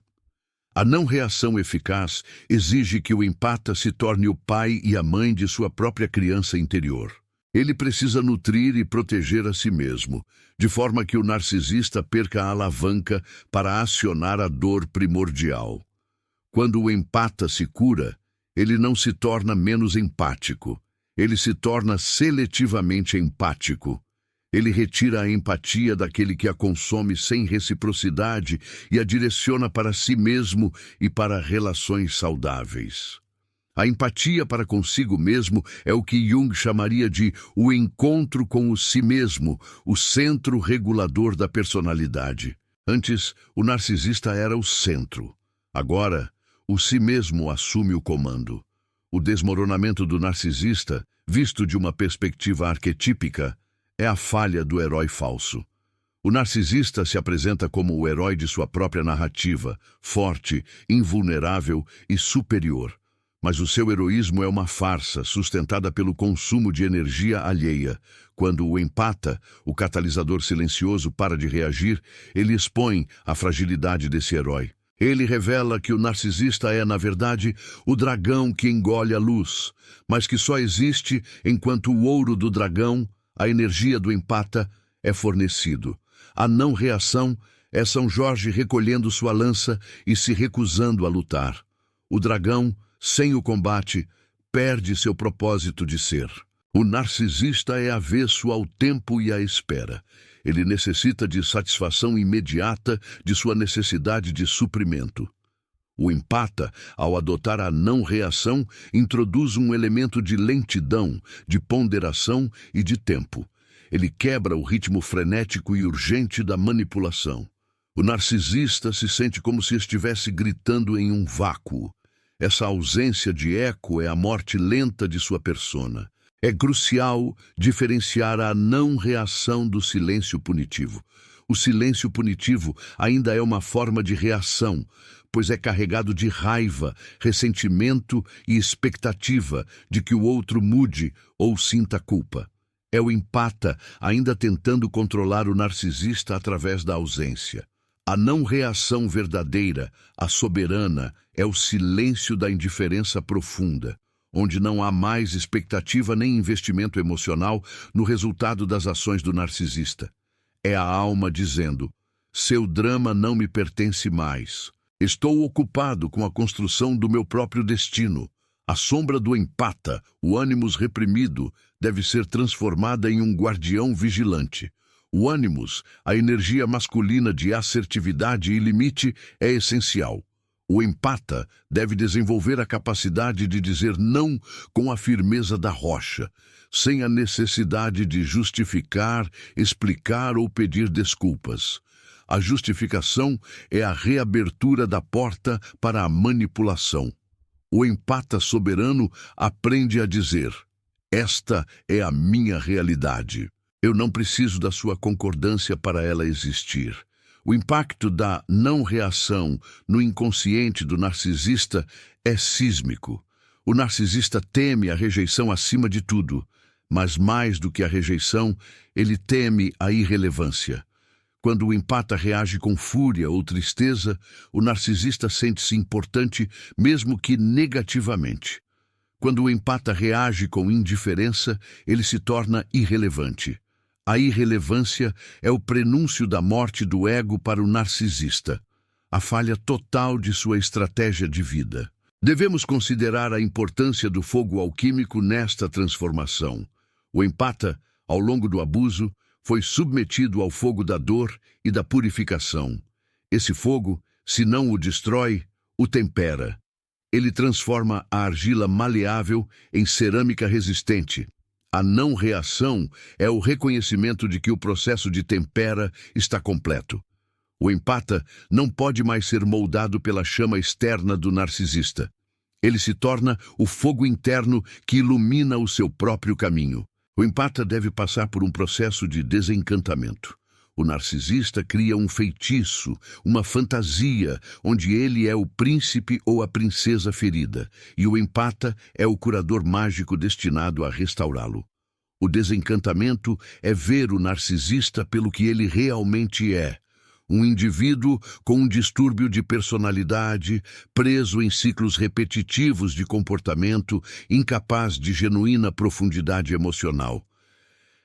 A não-reação eficaz exige que o empata se torne o pai e a mãe de sua própria criança interior. Ele precisa nutrir e proteger a si mesmo, de forma que o narcisista perca a alavanca para acionar a dor primordial. Quando o empata se cura, ele não se torna menos empático. Ele se torna seletivamente empático. Ele retira a empatia daquele que a consome sem reciprocidade e a direciona para si mesmo e para relações saudáveis. A empatia para consigo mesmo é o que Jung chamaria de o encontro com o si mesmo, o centro regulador da personalidade. Antes, o narcisista era o centro. Agora, o si mesmo assume o comando. O desmoronamento do narcisista, visto de uma perspectiva arquetípica, é a falha do herói falso. O narcisista se apresenta como o herói de sua própria narrativa, forte, invulnerável e superior. Mas o seu heroísmo é uma farsa sustentada pelo consumo de energia alheia. Quando o empata, o catalisador silencioso, para de reagir, ele expõe a fragilidade desse herói. Ele revela que o narcisista é, na verdade, o dragão que engole a luz, mas que só existe enquanto o ouro do dragão, a energia do empata, é fornecido. A não-reação é São Jorge recolhendo sua lança e se recusando a lutar. O dragão, sem o combate, perde seu propósito de ser. O narcisista é avesso ao tempo e à espera. Ele necessita de satisfação imediata de sua necessidade de suprimento. O empata, ao adotar a não-reação, introduz um elemento de lentidão, de ponderação e de tempo. Ele quebra o ritmo frenético e urgente da manipulação. O narcisista se sente como se estivesse gritando em um vácuo. Essa ausência de eco é a morte lenta de sua persona. É crucial diferenciar a não-reação do silêncio punitivo. O silêncio punitivo ainda é uma forma de reação, pois é carregado de raiva, ressentimento e expectativa de que o outro mude ou sinta culpa. É o empata ainda tentando controlar o narcisista através da ausência. A não-reação verdadeira, a soberana, é o silêncio da indiferença profunda, onde não há mais expectativa nem investimento emocional no resultado das ações do narcisista. É a alma dizendo: seu drama não me pertence mais. Estou ocupado com a construção do meu próprio destino. A sombra do empata, o ânimos reprimido, deve ser transformada em um guardião vigilante. O ânimos, a energia masculina de assertividade e limite, é essencial. O empata deve desenvolver a capacidade de dizer não com a firmeza da rocha, sem a necessidade de justificar, explicar ou pedir desculpas. A justificação é a reabertura da porta para a manipulação. O empata soberano aprende a dizer: Esta é a minha realidade. Eu não preciso da sua concordância para ela existir. O impacto da não-reação no inconsciente do narcisista é sísmico. O narcisista teme a rejeição acima de tudo, mas mais do que a rejeição, ele teme a irrelevância. Quando o empata reage com fúria ou tristeza, o narcisista sente-se importante, mesmo que negativamente. Quando o empata reage com indiferença, ele se torna irrelevante. A irrelevância é o prenúncio da morte do ego para o narcisista, a falha total de sua estratégia de vida. Devemos considerar a importância do fogo alquímico nesta transformação. O empata, ao longo do abuso, foi submetido ao fogo da dor e da purificação. Esse fogo, se não o destrói, o tempera. Ele transforma a argila maleável em cerâmica resistente. A não-reação é o reconhecimento de que o processo de tempera está completo. O empata não pode mais ser moldado pela chama externa do narcisista. Ele se torna o fogo interno que ilumina o seu próprio caminho. O empata deve passar por um processo de desencantamento. O narcisista cria um feitiço, uma fantasia, onde ele é o príncipe ou a princesa ferida, e o empata é o curador mágico destinado a restaurá-lo. O desencantamento é ver o narcisista pelo que ele realmente é, um indivíduo com um distúrbio de personalidade, preso em ciclos repetitivos de comportamento, incapaz de genuína profundidade emocional.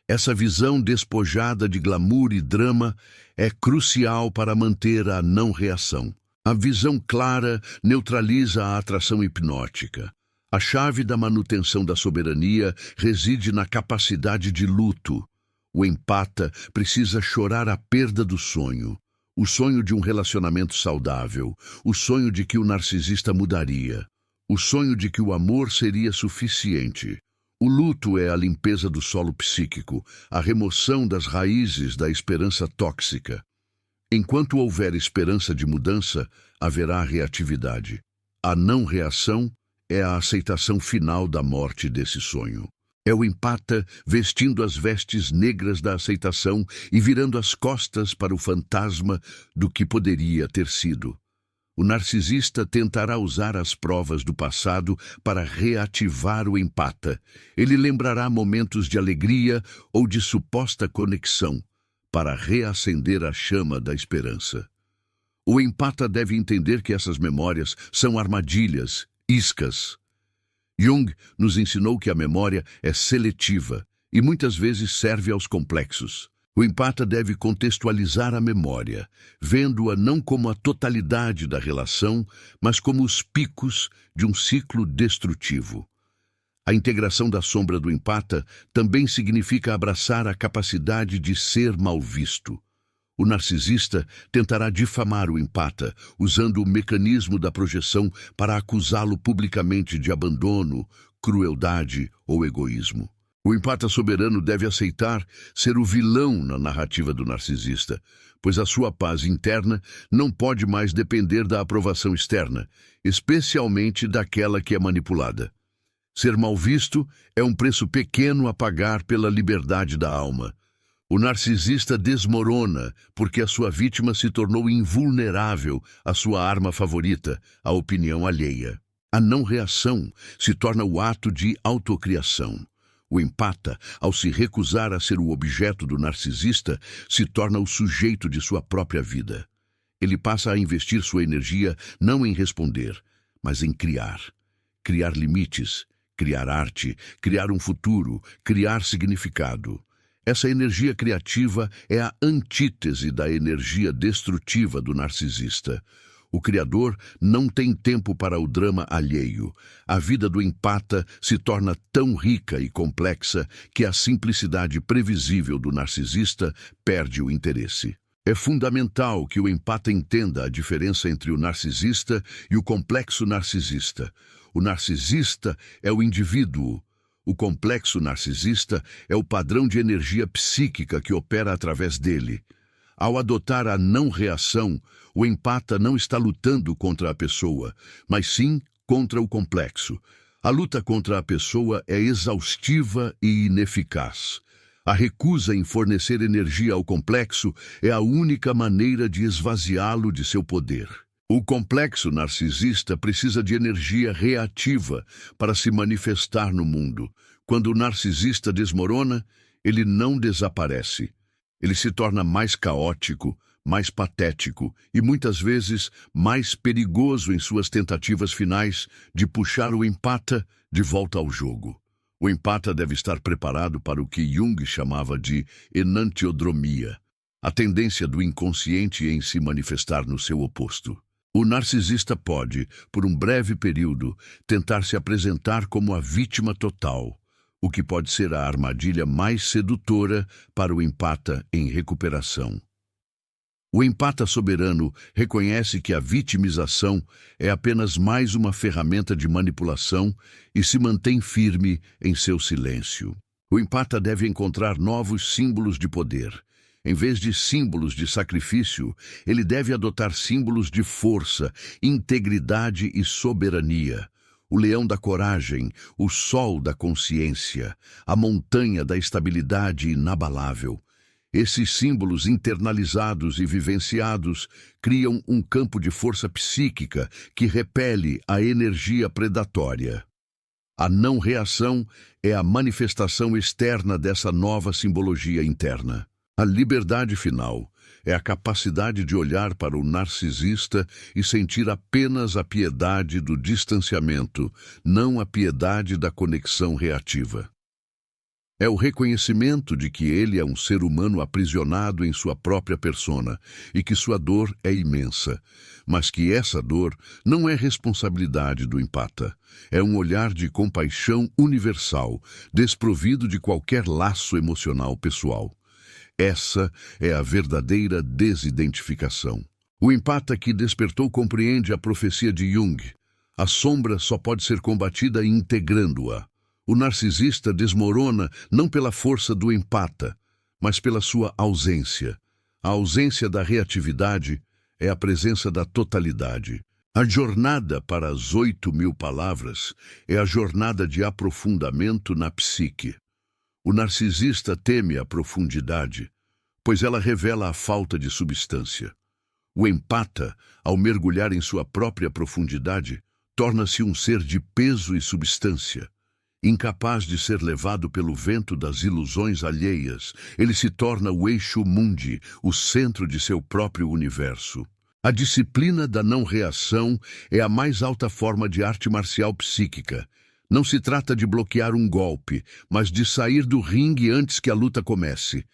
Essa visão despojada de glamour e drama é crucial para manter a não-reação. A visão clara neutraliza a atração hipnótica. A chave da manutenção da soberania reside na capacidade de luto. O empata precisa chorar a perda do sonho. O sonho de um relacionamento saudável. O sonho de que o narcisista mudaria. O sonho de que o amor seria suficiente. O luto é a limpeza do solo psíquico, a remoção das raízes da esperança tóxica. Enquanto houver esperança de mudança, haverá reatividade. A não-reação é a aceitação final da morte desse sonho. É o empata vestindo as vestes negras da aceitação e virando as costas para o fantasma do que poderia ter sido. O narcisista tentará usar as provas do passado para reativar o empata. Ele lembrará momentos de alegria ou de suposta conexão para reacender a chama da esperança. O empata deve entender que essas memórias são armadilhas, iscas. Jung nos ensinou que a memória é seletiva e muitas vezes serve aos complexos. O empata deve contextualizar a memória, vendo-a não como a totalidade da relação, mas como os picos de um ciclo destrutivo. A integração da sombra do empata também significa abraçar a capacidade de ser mal visto. O narcisista tentará difamar o empata, usando o mecanismo da projeção para acusá-lo publicamente de abandono, crueldade ou egoísmo. O empata soberano deve aceitar ser o vilão na narrativa do narcisista, pois a sua paz interna não pode mais depender da aprovação externa, especialmente daquela que é manipulada. Ser mal visto é um preço pequeno a pagar pela liberdade da alma. O narcisista desmorona porque a sua vítima se tornou invulnerável à sua arma favorita, a opinião alheia. A não-reação se torna o ato de autocriação. O empata, ao se recusar a ser o objeto do narcisista, se torna o sujeito de sua própria vida. Ele passa a investir sua energia não em responder, mas em criar. Criar limites, criar arte, criar um futuro, criar significado. Essa energia criativa é a antítese da energia destrutiva do narcisista. O criador não tem tempo para o drama alheio. A vida do empata se torna tão rica e complexa que a simplicidade previsível do narcisista perde o interesse. É fundamental que o empata entenda a diferença entre o narcisista e o complexo narcisista. O narcisista é o indivíduo. O complexo narcisista é o padrão de energia psíquica que opera através dele. Ao adotar a não-reação, o empata não está lutando contra a pessoa, mas sim contra o complexo. A luta contra a pessoa é exaustiva e ineficaz. A recusa em fornecer energia ao complexo é a única maneira de esvaziá-lo de seu poder. O complexo narcisista precisa de energia reativa para se manifestar no mundo. Quando o narcisista desmorona, ele não desaparece. Ele se torna mais caótico, mais patético e muitas vezes mais perigoso em suas tentativas finais de puxar o empata de volta ao jogo. O empata deve estar preparado para o que Jung chamava de enantiodromia, a tendência do inconsciente em se manifestar no seu oposto. O narcisista pode, por um breve período, tentar se apresentar como a vítima total, o que pode ser a armadilha mais sedutora para o empata em recuperação. O empata soberano reconhece que a vitimização é apenas mais uma ferramenta de manipulação e se mantém firme em seu silêncio. O empata deve encontrar novos símbolos de poder. Em vez de símbolos de sacrifício, ele deve adotar símbolos de força, integridade e soberania. O leão da coragem, o sol da consciência, a montanha da estabilidade inabalável. Esses símbolos internalizados e vivenciados criam um campo de força psíquica que repele a energia predatória. A não-reação é a manifestação externa dessa nova simbologia interna. A liberdade final é a capacidade de olhar para o narcisista e sentir apenas a piedade do distanciamento, não a piedade da conexão reativa. É o reconhecimento de que ele é um ser humano aprisionado em sua própria persona e que sua dor é imensa, mas que essa dor não é responsabilidade do empata. É um olhar de compaixão universal, desprovido de qualquer laço emocional pessoal. Essa é a verdadeira desidentificação. O empata que despertou compreende a profecia de Jung. A sombra só pode ser combatida integrando-a. O narcisista desmorona não pela força do empata, mas pela sua ausência. A ausência da reatividade é a presença da totalidade. A jornada para as 8.000 palavras é a jornada de aprofundamento na psique. O narcisista teme a profundidade, pois ela revela a falta de substância. O empata, ao mergulhar em sua própria profundidade, torna-se um ser de peso e substância. Incapaz de ser levado pelo vento das ilusões alheias, ele se torna o eixo mundi, o centro de seu próprio universo. A disciplina da não-reação é a mais alta forma de arte marcial psíquica. Não se trata de bloquear um golpe, mas de sair do ringue antes que a luta comece.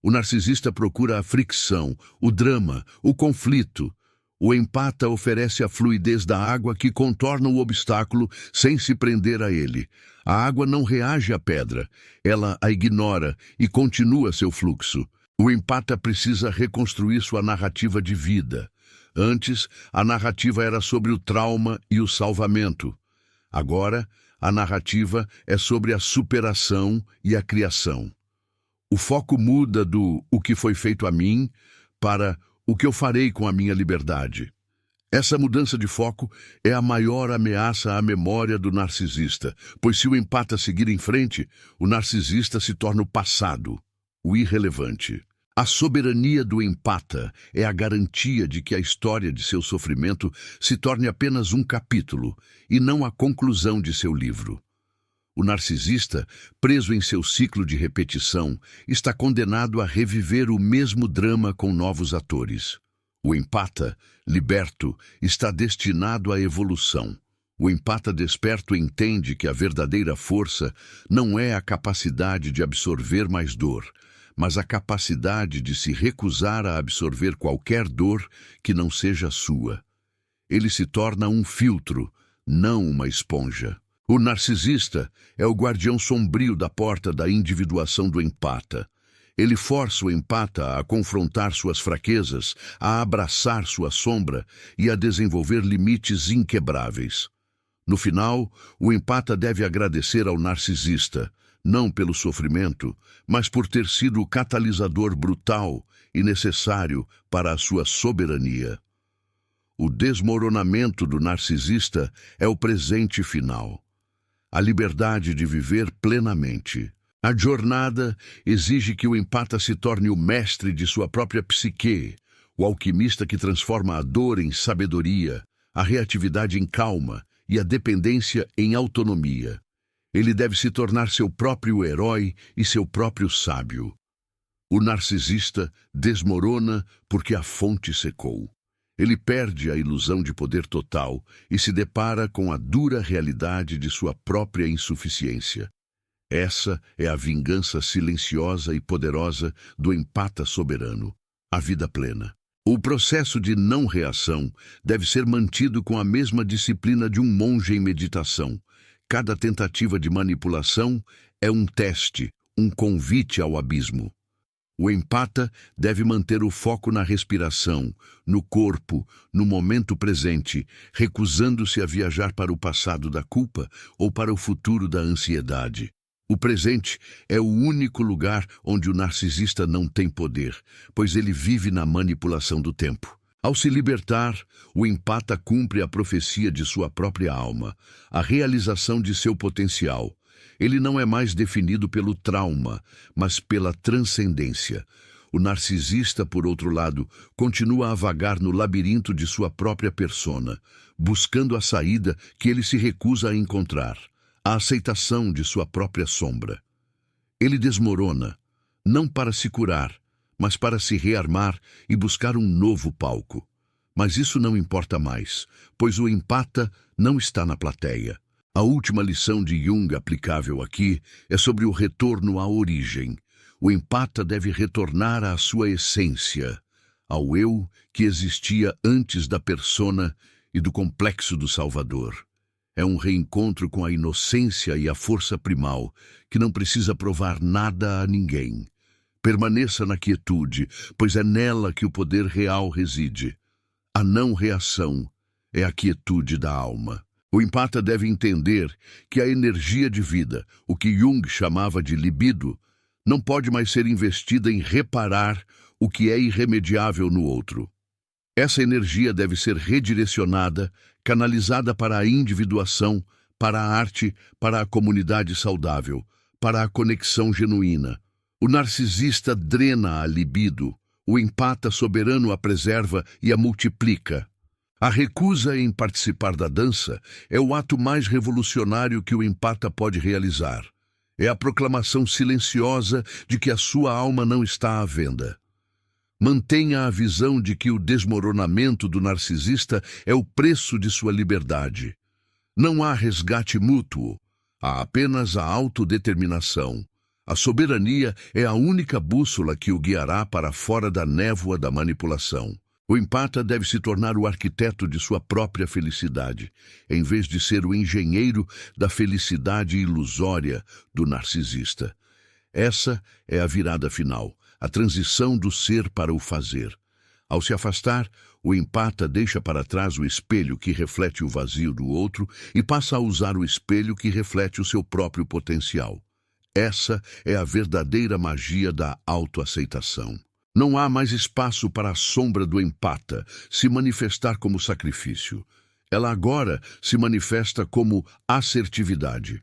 O narcisista procura a fricção, o drama, o conflito. O empata oferece a fluidez da água que contorna o obstáculo sem se prender a ele. A água não reage à pedra, ela a ignora e continua seu fluxo. O empata precisa reconstruir sua narrativa de vida. Antes, a narrativa era sobre o trauma e o salvamento. Agora, a narrativa é sobre a superação e a criação. O foco muda do "o que foi feito a mim" para "o que eu farei com a minha liberdade". Essa mudança de foco é a maior ameaça à memória do narcisista, pois se o empata seguir em frente, o narcisista se torna o passado, o irrelevante. A soberania do empata é a garantia de que a história de seu sofrimento se torne apenas um capítulo e não a conclusão de seu livro. O narcisista, preso em seu ciclo de repetição, está condenado a reviver o mesmo drama com novos atores. O empata, liberto, está destinado à evolução. O empata desperto entende que a verdadeira força não é a capacidade de absorver mais dor, mas a capacidade de se recusar a absorver qualquer dor que não seja sua. Ele se torna um filtro, não uma esponja. O narcisista é o guardião sombrio da porta da individuação do empata. Ele força o empata a confrontar suas fraquezas, a abraçar sua sombra e a desenvolver limites inquebráveis. No final, o empata deve agradecer ao narcisista, não pelo sofrimento, mas por ter sido o catalisador brutal e necessário para a sua soberania. O desmoronamento do narcisista é o presente final. a liberdade de viver plenamente. A jornada exige que o empata se torne o mestre de sua própria psique, o alquimista que transforma a dor em sabedoria, a reatividade em calma e a dependência em autonomia. Ele deve se tornar seu próprio herói e seu próprio sábio. O narcisista desmorona porque a fonte secou. Ele perde a ilusão de poder total e se depara com a dura realidade de sua própria insuficiência. Essa é a vingança silenciosa e poderosa do empata soberano, a vida plena. O processo de não-reação deve ser mantido com a mesma disciplina de um monge em meditação. Cada tentativa de manipulação é um teste, um convite ao abismo. O empata deve manter o foco na respiração, no corpo, no momento presente, recusando-se a viajar para o passado da culpa ou para o futuro da ansiedade. O presente é o único lugar onde o narcisista não tem poder, pois ele vive na manipulação do tempo. Ao se libertar, o empata cumpre a profecia de sua própria alma, a realização de seu potencial. Ele não é mais definido pelo trauma, mas pela transcendência. O narcisista, por outro lado, continua a vagar no labirinto de sua própria persona, buscando a saída que ele se recusa a encontrar, a aceitação de sua própria sombra. Ele desmorona, não para se curar, mas para se rearmar e buscar um novo palco. Mas isso não importa mais, pois o empata não está na plateia. A última lição de Jung aplicável aqui é sobre o retorno à origem. O empata deve retornar à sua essência, ao eu que existia antes da persona e do complexo do Salvador. É um reencontro com a inocência e a força primal, que não precisa provar nada a ninguém. Permaneça na quietude, pois é nela que o poder real reside. A não-reação é a quietude da alma. O empata deve entender que a energia de vida, o que Jung chamava de libido, não pode mais ser investida em reparar o que é irremediável no outro. Essa energia deve ser redirecionada, canalizada para a individuação, para a arte, para a comunidade saudável, para a conexão genuína. O narcisista drena a libido, o empata soberano a preserva e a multiplica. A recusa em participar da dança é o ato mais revolucionário que o empata pode realizar. É a proclamação silenciosa de que a sua alma não está à venda. Mantenha a visão de que o desmoronamento do narcisista é o preço de sua liberdade. Não há resgate mútuo, há apenas a autodeterminação. A soberania é a única bússola que o guiará para fora da névoa da manipulação. O empata deve se tornar o arquiteto de sua própria felicidade, em vez de ser o engenheiro da felicidade ilusória do narcisista. Essa é a virada final, a transição do ser para o fazer. Ao se afastar, o empata deixa para trás o espelho que reflete o vazio do outro e passa a usar o espelho que reflete o seu próprio potencial. Essa é a verdadeira magia da autoaceitação. Não há mais espaço para a sombra do empata se manifestar como sacrifício. Ela agora se manifesta como assertividade.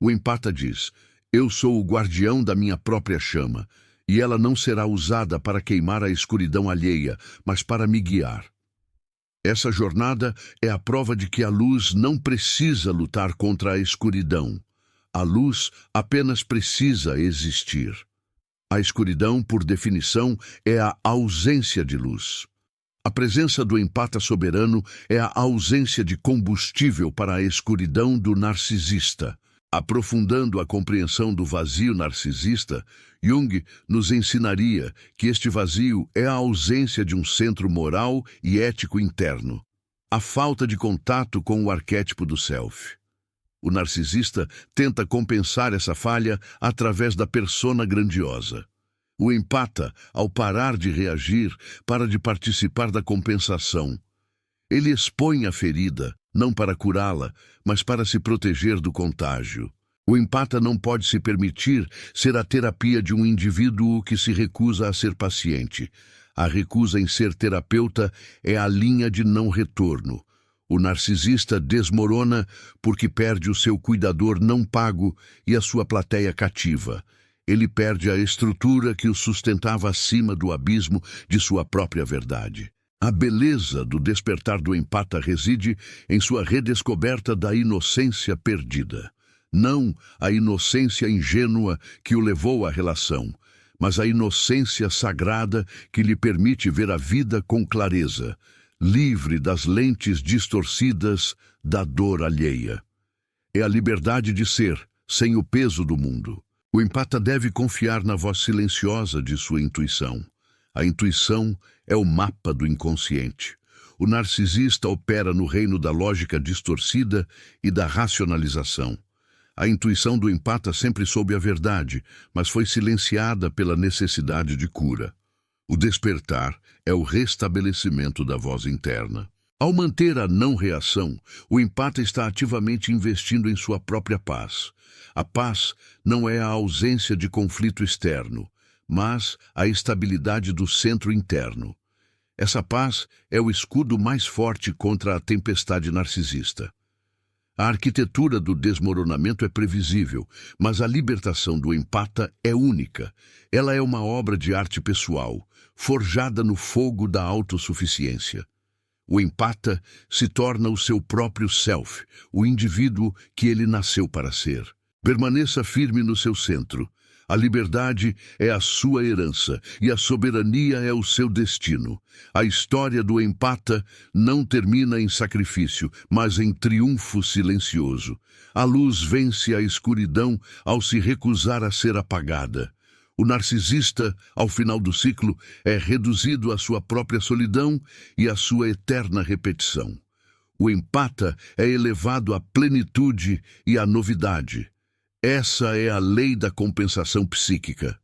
O empata diz: eu sou o guardião da minha própria chama, e ela não será usada para queimar a escuridão alheia, mas para me guiar. Essa jornada é a prova de que a luz não precisa lutar contra a escuridão. A luz apenas precisa existir. A escuridão, por definição, é a ausência de luz. A presença do empata soberano é a ausência de combustível para a escuridão do narcisista. Aprofundando a compreensão do vazio narcisista, Jung nos ensinaria que este vazio é a ausência de um centro moral e ético interno, a falta de contato com o arquétipo do self. O narcisista tenta compensar essa falha através da persona grandiosa. O empata, ao parar de reagir, para de participar da compensação. Ele expõe a ferida, não para curá-la, mas para se proteger do contágio. O empata não pode se permitir ser a terapia de um indivíduo que se recusa a ser paciente. A recusa em ser terapeuta é a linha de não retorno. O narcisista desmorona porque perde o seu cuidador não pago e a sua plateia cativa. Ele perde a estrutura que o sustentava acima do abismo de sua própria verdade. A beleza do despertar do empata reside em sua redescoberta da inocência perdida. Não a inocência ingênua que o levou à relação, mas a inocência sagrada que lhe permite ver a vida com clareza, livre das lentes distorcidas da dor alheia. É a liberdade de ser, sem o peso do mundo. O empata deve confiar na voz silenciosa de sua intuição. A intuição é o mapa do inconsciente. O narcisista opera no reino da lógica distorcida e da racionalização. A intuição do empata sempre soube a verdade, mas foi silenciada pela necessidade de cura. O despertar é o restabelecimento da voz interna. Ao manter a não-reação, o empata está ativamente investindo em sua própria paz. A paz não é a ausência de conflito externo, mas a estabilidade do centro interno. Essa paz é o escudo mais forte contra a tempestade narcisista. A arquitetura do desmoronamento é previsível, mas a libertação do empata é única. Ela é uma obra de arte pessoal, forjada no fogo da autossuficiência. O empata se torna o seu próprio self, o indivíduo que ele nasceu para ser. Permaneça firme no seu centro. A liberdade é a sua herança e a soberania é o seu destino. A história do empata não termina em sacrifício, mas em triunfo silencioso. A luz vence a escuridão ao se recusar a ser apagada. O narcisista, ao final do ciclo, é reduzido à sua própria solidão e à sua eterna repetição. O empata é elevado à plenitude e à novidade. Essa é a lei da compensação psíquica.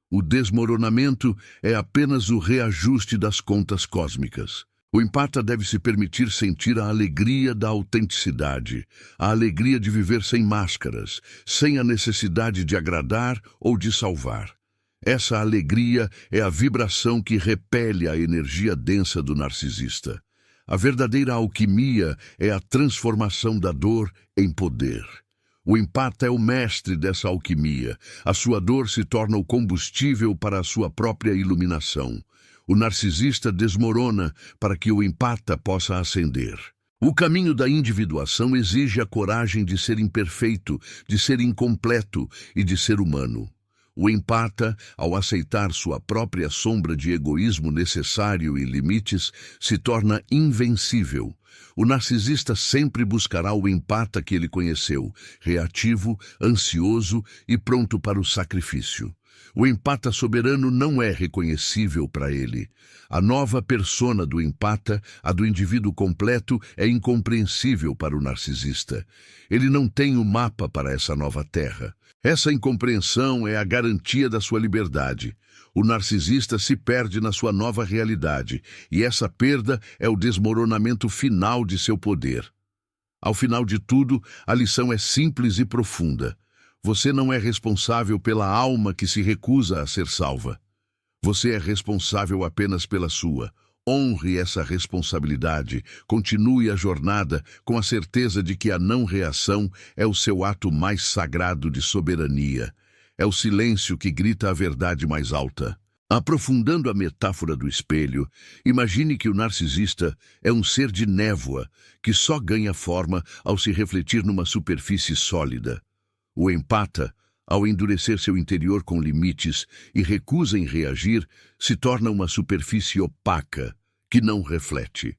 O desmoronamento é apenas o reajuste das contas cósmicas. O empata deve se permitir sentir a alegria da autenticidade, a alegria de viver sem máscaras, sem a necessidade de agradar ou de salvar. Essa alegria é a vibração que repele a energia densa do narcisista. A verdadeira alquimia é a transformação da dor em poder. O empata é o mestre dessa alquimia. A sua dor se torna o combustível para a sua própria iluminação. O narcisista desmorona para que o empata possa ascender. O caminho da individuação exige a coragem de ser imperfeito, de ser incompleto e de ser humano. O empata, ao aceitar sua própria sombra de egoísmo necessário e limites, se torna invencível. O narcisista sempre buscará o empata que ele conheceu, reativo, ansioso e pronto para o sacrifício. O empata soberano não é reconhecível para ele. A nova persona do empata, a do indivíduo completo, é incompreensível para o narcisista. Ele não tem o mapa para essa nova terra. Essa incompreensão é a garantia da sua liberdade. O narcisista se perde na sua nova realidade, e essa perda é o desmoronamento final de seu poder. Ao final de tudo, a lição é simples e profunda. Você não é responsável pela alma que se recusa a ser salva. Você é responsável apenas pela sua. Honre essa responsabilidade, continue a jornada com a certeza de que a não-reação é o seu ato mais sagrado de soberania. É o silêncio que grita a verdade mais alta. Aprofundando a metáfora do espelho, imagine que o narcisista é um ser de névoa que só ganha forma ao se refletir numa superfície sólida. O empata, ao endurecer seu interior com limites e recusa em reagir, se torna uma superfície opaca, que não reflete.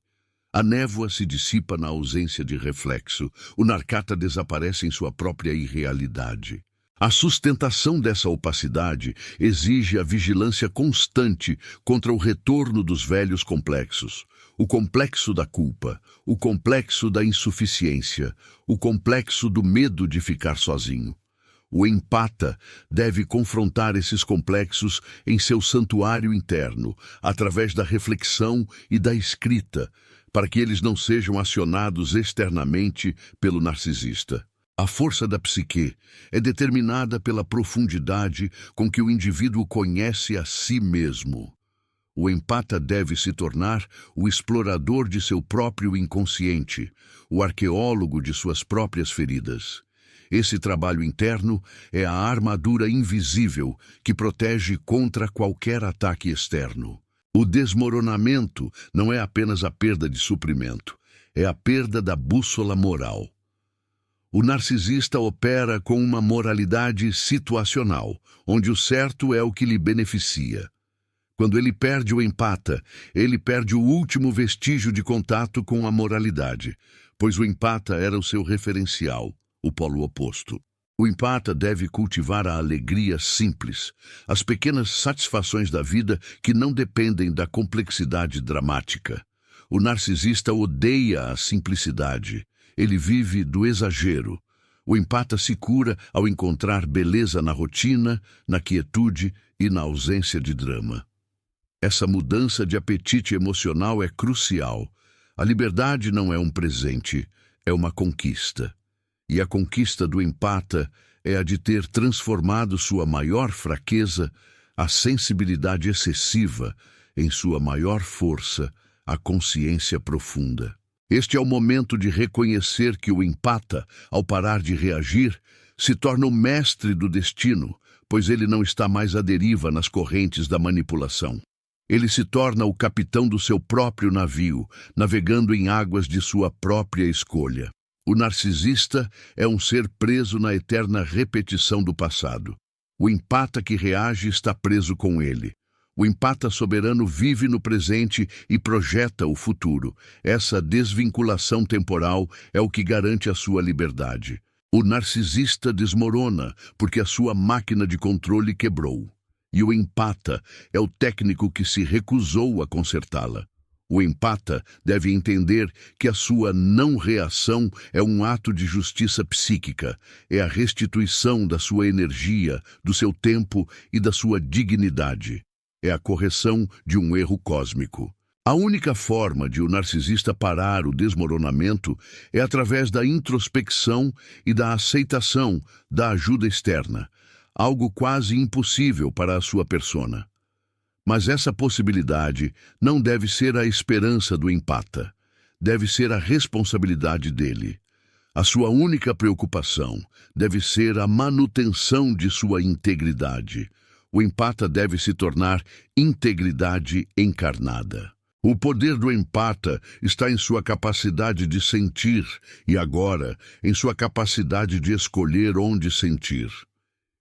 A névoa se dissipa na ausência de reflexo. O narcata desaparece em sua própria irrealidade. A sustentação dessa opacidade exige a vigilância constante contra o retorno dos velhos complexos. O complexo da culpa, o complexo da insuficiência, o complexo do medo de ficar sozinho. O empata deve confrontar esses complexos em seu santuário interno, através da reflexão e da escrita, para que eles não sejam acionados externamente pelo narcisista. A força da psique é determinada pela profundidade com que o indivíduo conhece a si mesmo. O empata deve se tornar o explorador de seu próprio inconsciente, o arqueólogo de suas próprias feridas. Esse trabalho interno é a armadura invisível que protege contra qualquer ataque externo. O desmoronamento não é apenas a perda de suprimento, é a perda da bússola moral. O narcisista opera com uma moralidade situacional, onde o certo é o que lhe beneficia. Quando ele perde o empata, ele perde o último vestígio de contato com a moralidade, pois o empata era o seu referencial, o polo oposto. O empata deve cultivar a alegria simples, as pequenas satisfações da vida que não dependem da complexidade dramática. O narcisista odeia a simplicidade. Ele vive do exagero. O empata se cura ao encontrar beleza na rotina, na quietude e na ausência de drama. Essa mudança de apetite emocional é crucial. A liberdade não é um presente, é uma conquista. E a conquista do empata é a de ter transformado sua maior fraqueza, a sensibilidade excessiva, em sua maior força, a consciência profunda. Este é o momento de reconhecer que o empata, ao parar de reagir, se torna o mestre do destino, pois ele não está mais à deriva nas correntes da manipulação. Ele se torna o capitão do seu próprio navio, navegando em águas de sua própria escolha. O narcisista é um ser preso na eterna repetição do passado. O empata que reage está preso com ele. O empata soberano vive no presente e projeta o futuro. Essa desvinculação temporal é o que garante a sua liberdade. O narcisista desmorona porque a sua máquina de controle quebrou. E o empata é o técnico que se recusou a consertá-la. O empata deve entender que a sua não-reação é um ato de justiça psíquica, é a restituição da sua energia, do seu tempo e da sua dignidade. É a correção de um erro cósmico. A única forma de o narcisista parar o desmoronamento é através da introspecção e da aceitação da ajuda externa, algo quase impossível para a sua persona. Mas essa possibilidade não deve ser a esperança do empata, deve ser a responsabilidade dele. A sua única preocupação deve ser a manutenção de sua integridade. O empata deve se tornar integridade encarnada. O poder do empata está em sua capacidade de sentir e agora em sua capacidade de escolher onde sentir.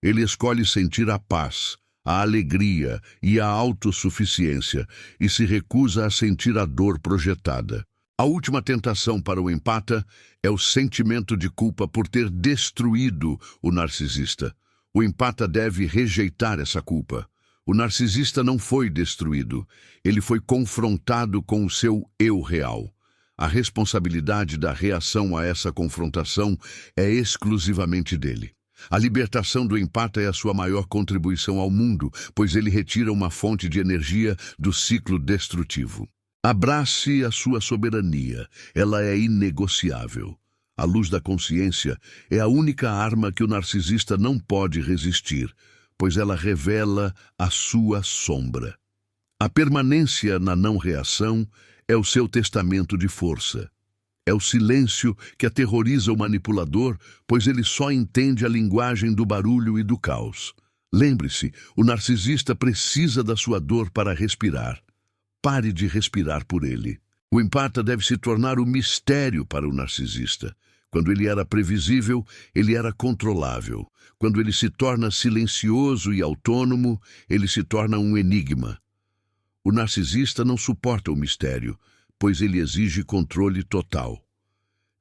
Ele escolhe sentir a paz, a alegria e a autossuficiência e se recusa a sentir a dor projetada. A última tentação para o empata é o sentimento de culpa por ter destruído o narcisista. O empata deve rejeitar essa culpa. O narcisista não foi destruído, ele foi confrontado com o seu eu real. A responsabilidade da reação a essa confrontação é exclusivamente dele. A libertação do empata é a sua maior contribuição ao mundo, pois ele retira uma fonte de energia do ciclo destrutivo. Abrace a sua soberania, ela é inegociável. A luz da consciência é a única arma que o narcisista não pode resistir, pois ela revela a sua sombra. A permanência na não-reação é o seu testamento de força. É o silêncio que aterroriza o manipulador, pois ele só entende a linguagem do barulho e do caos. Lembre-se, o narcisista precisa da sua dor para respirar. Pare de respirar por ele. O empata deve se tornar o mistério para o narcisista. Quando ele era previsível, ele era controlável. Quando ele se torna silencioso e autônomo, ele se torna um enigma. O narcisista não suporta o mistério, pois ele exige controle total.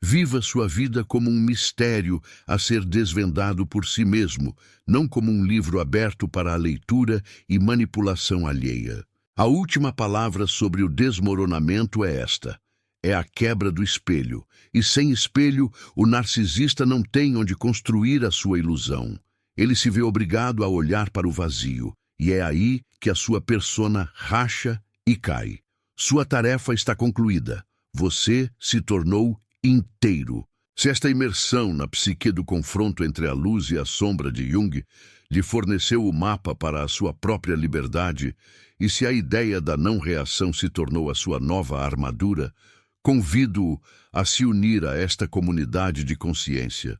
Viva sua vida como um mistério a ser desvendado por si mesmo, não como um livro aberto para a leitura e manipulação alheia. A última palavra sobre o desmoronamento é esta: é a quebra do espelho, e sem espelho, o narcisista não tem onde construir a sua ilusão. Ele se vê obrigado a olhar para o vazio, e é aí que a sua persona racha e cai. Sua tarefa está concluída. Você se tornou inteiro. Se esta imersão na psique do confronto entre a luz e a sombra de Jung lhe forneceu o mapa para a sua própria liberdade, e se a ideia da não-reação se tornou a sua nova armadura, convido-o a se unir a esta comunidade de consciência.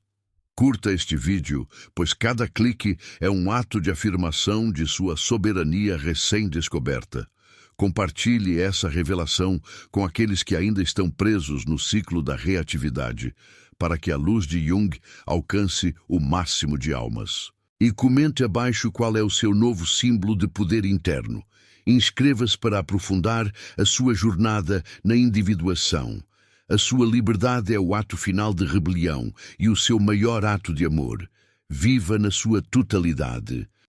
Curta este vídeo, pois cada clique é um ato de afirmação de sua soberania recém-descoberta. Compartilhe essa revelação com aqueles que ainda estão presos no ciclo da reatividade, para que a luz de Jung alcance o máximo de almas. E comente abaixo qual é o seu novo símbolo de poder interno. Inscreva-se para aprofundar a sua jornada na individuação. A sua liberdade é o ato final de rebelião e o seu maior ato de amor. Viva na sua totalidade.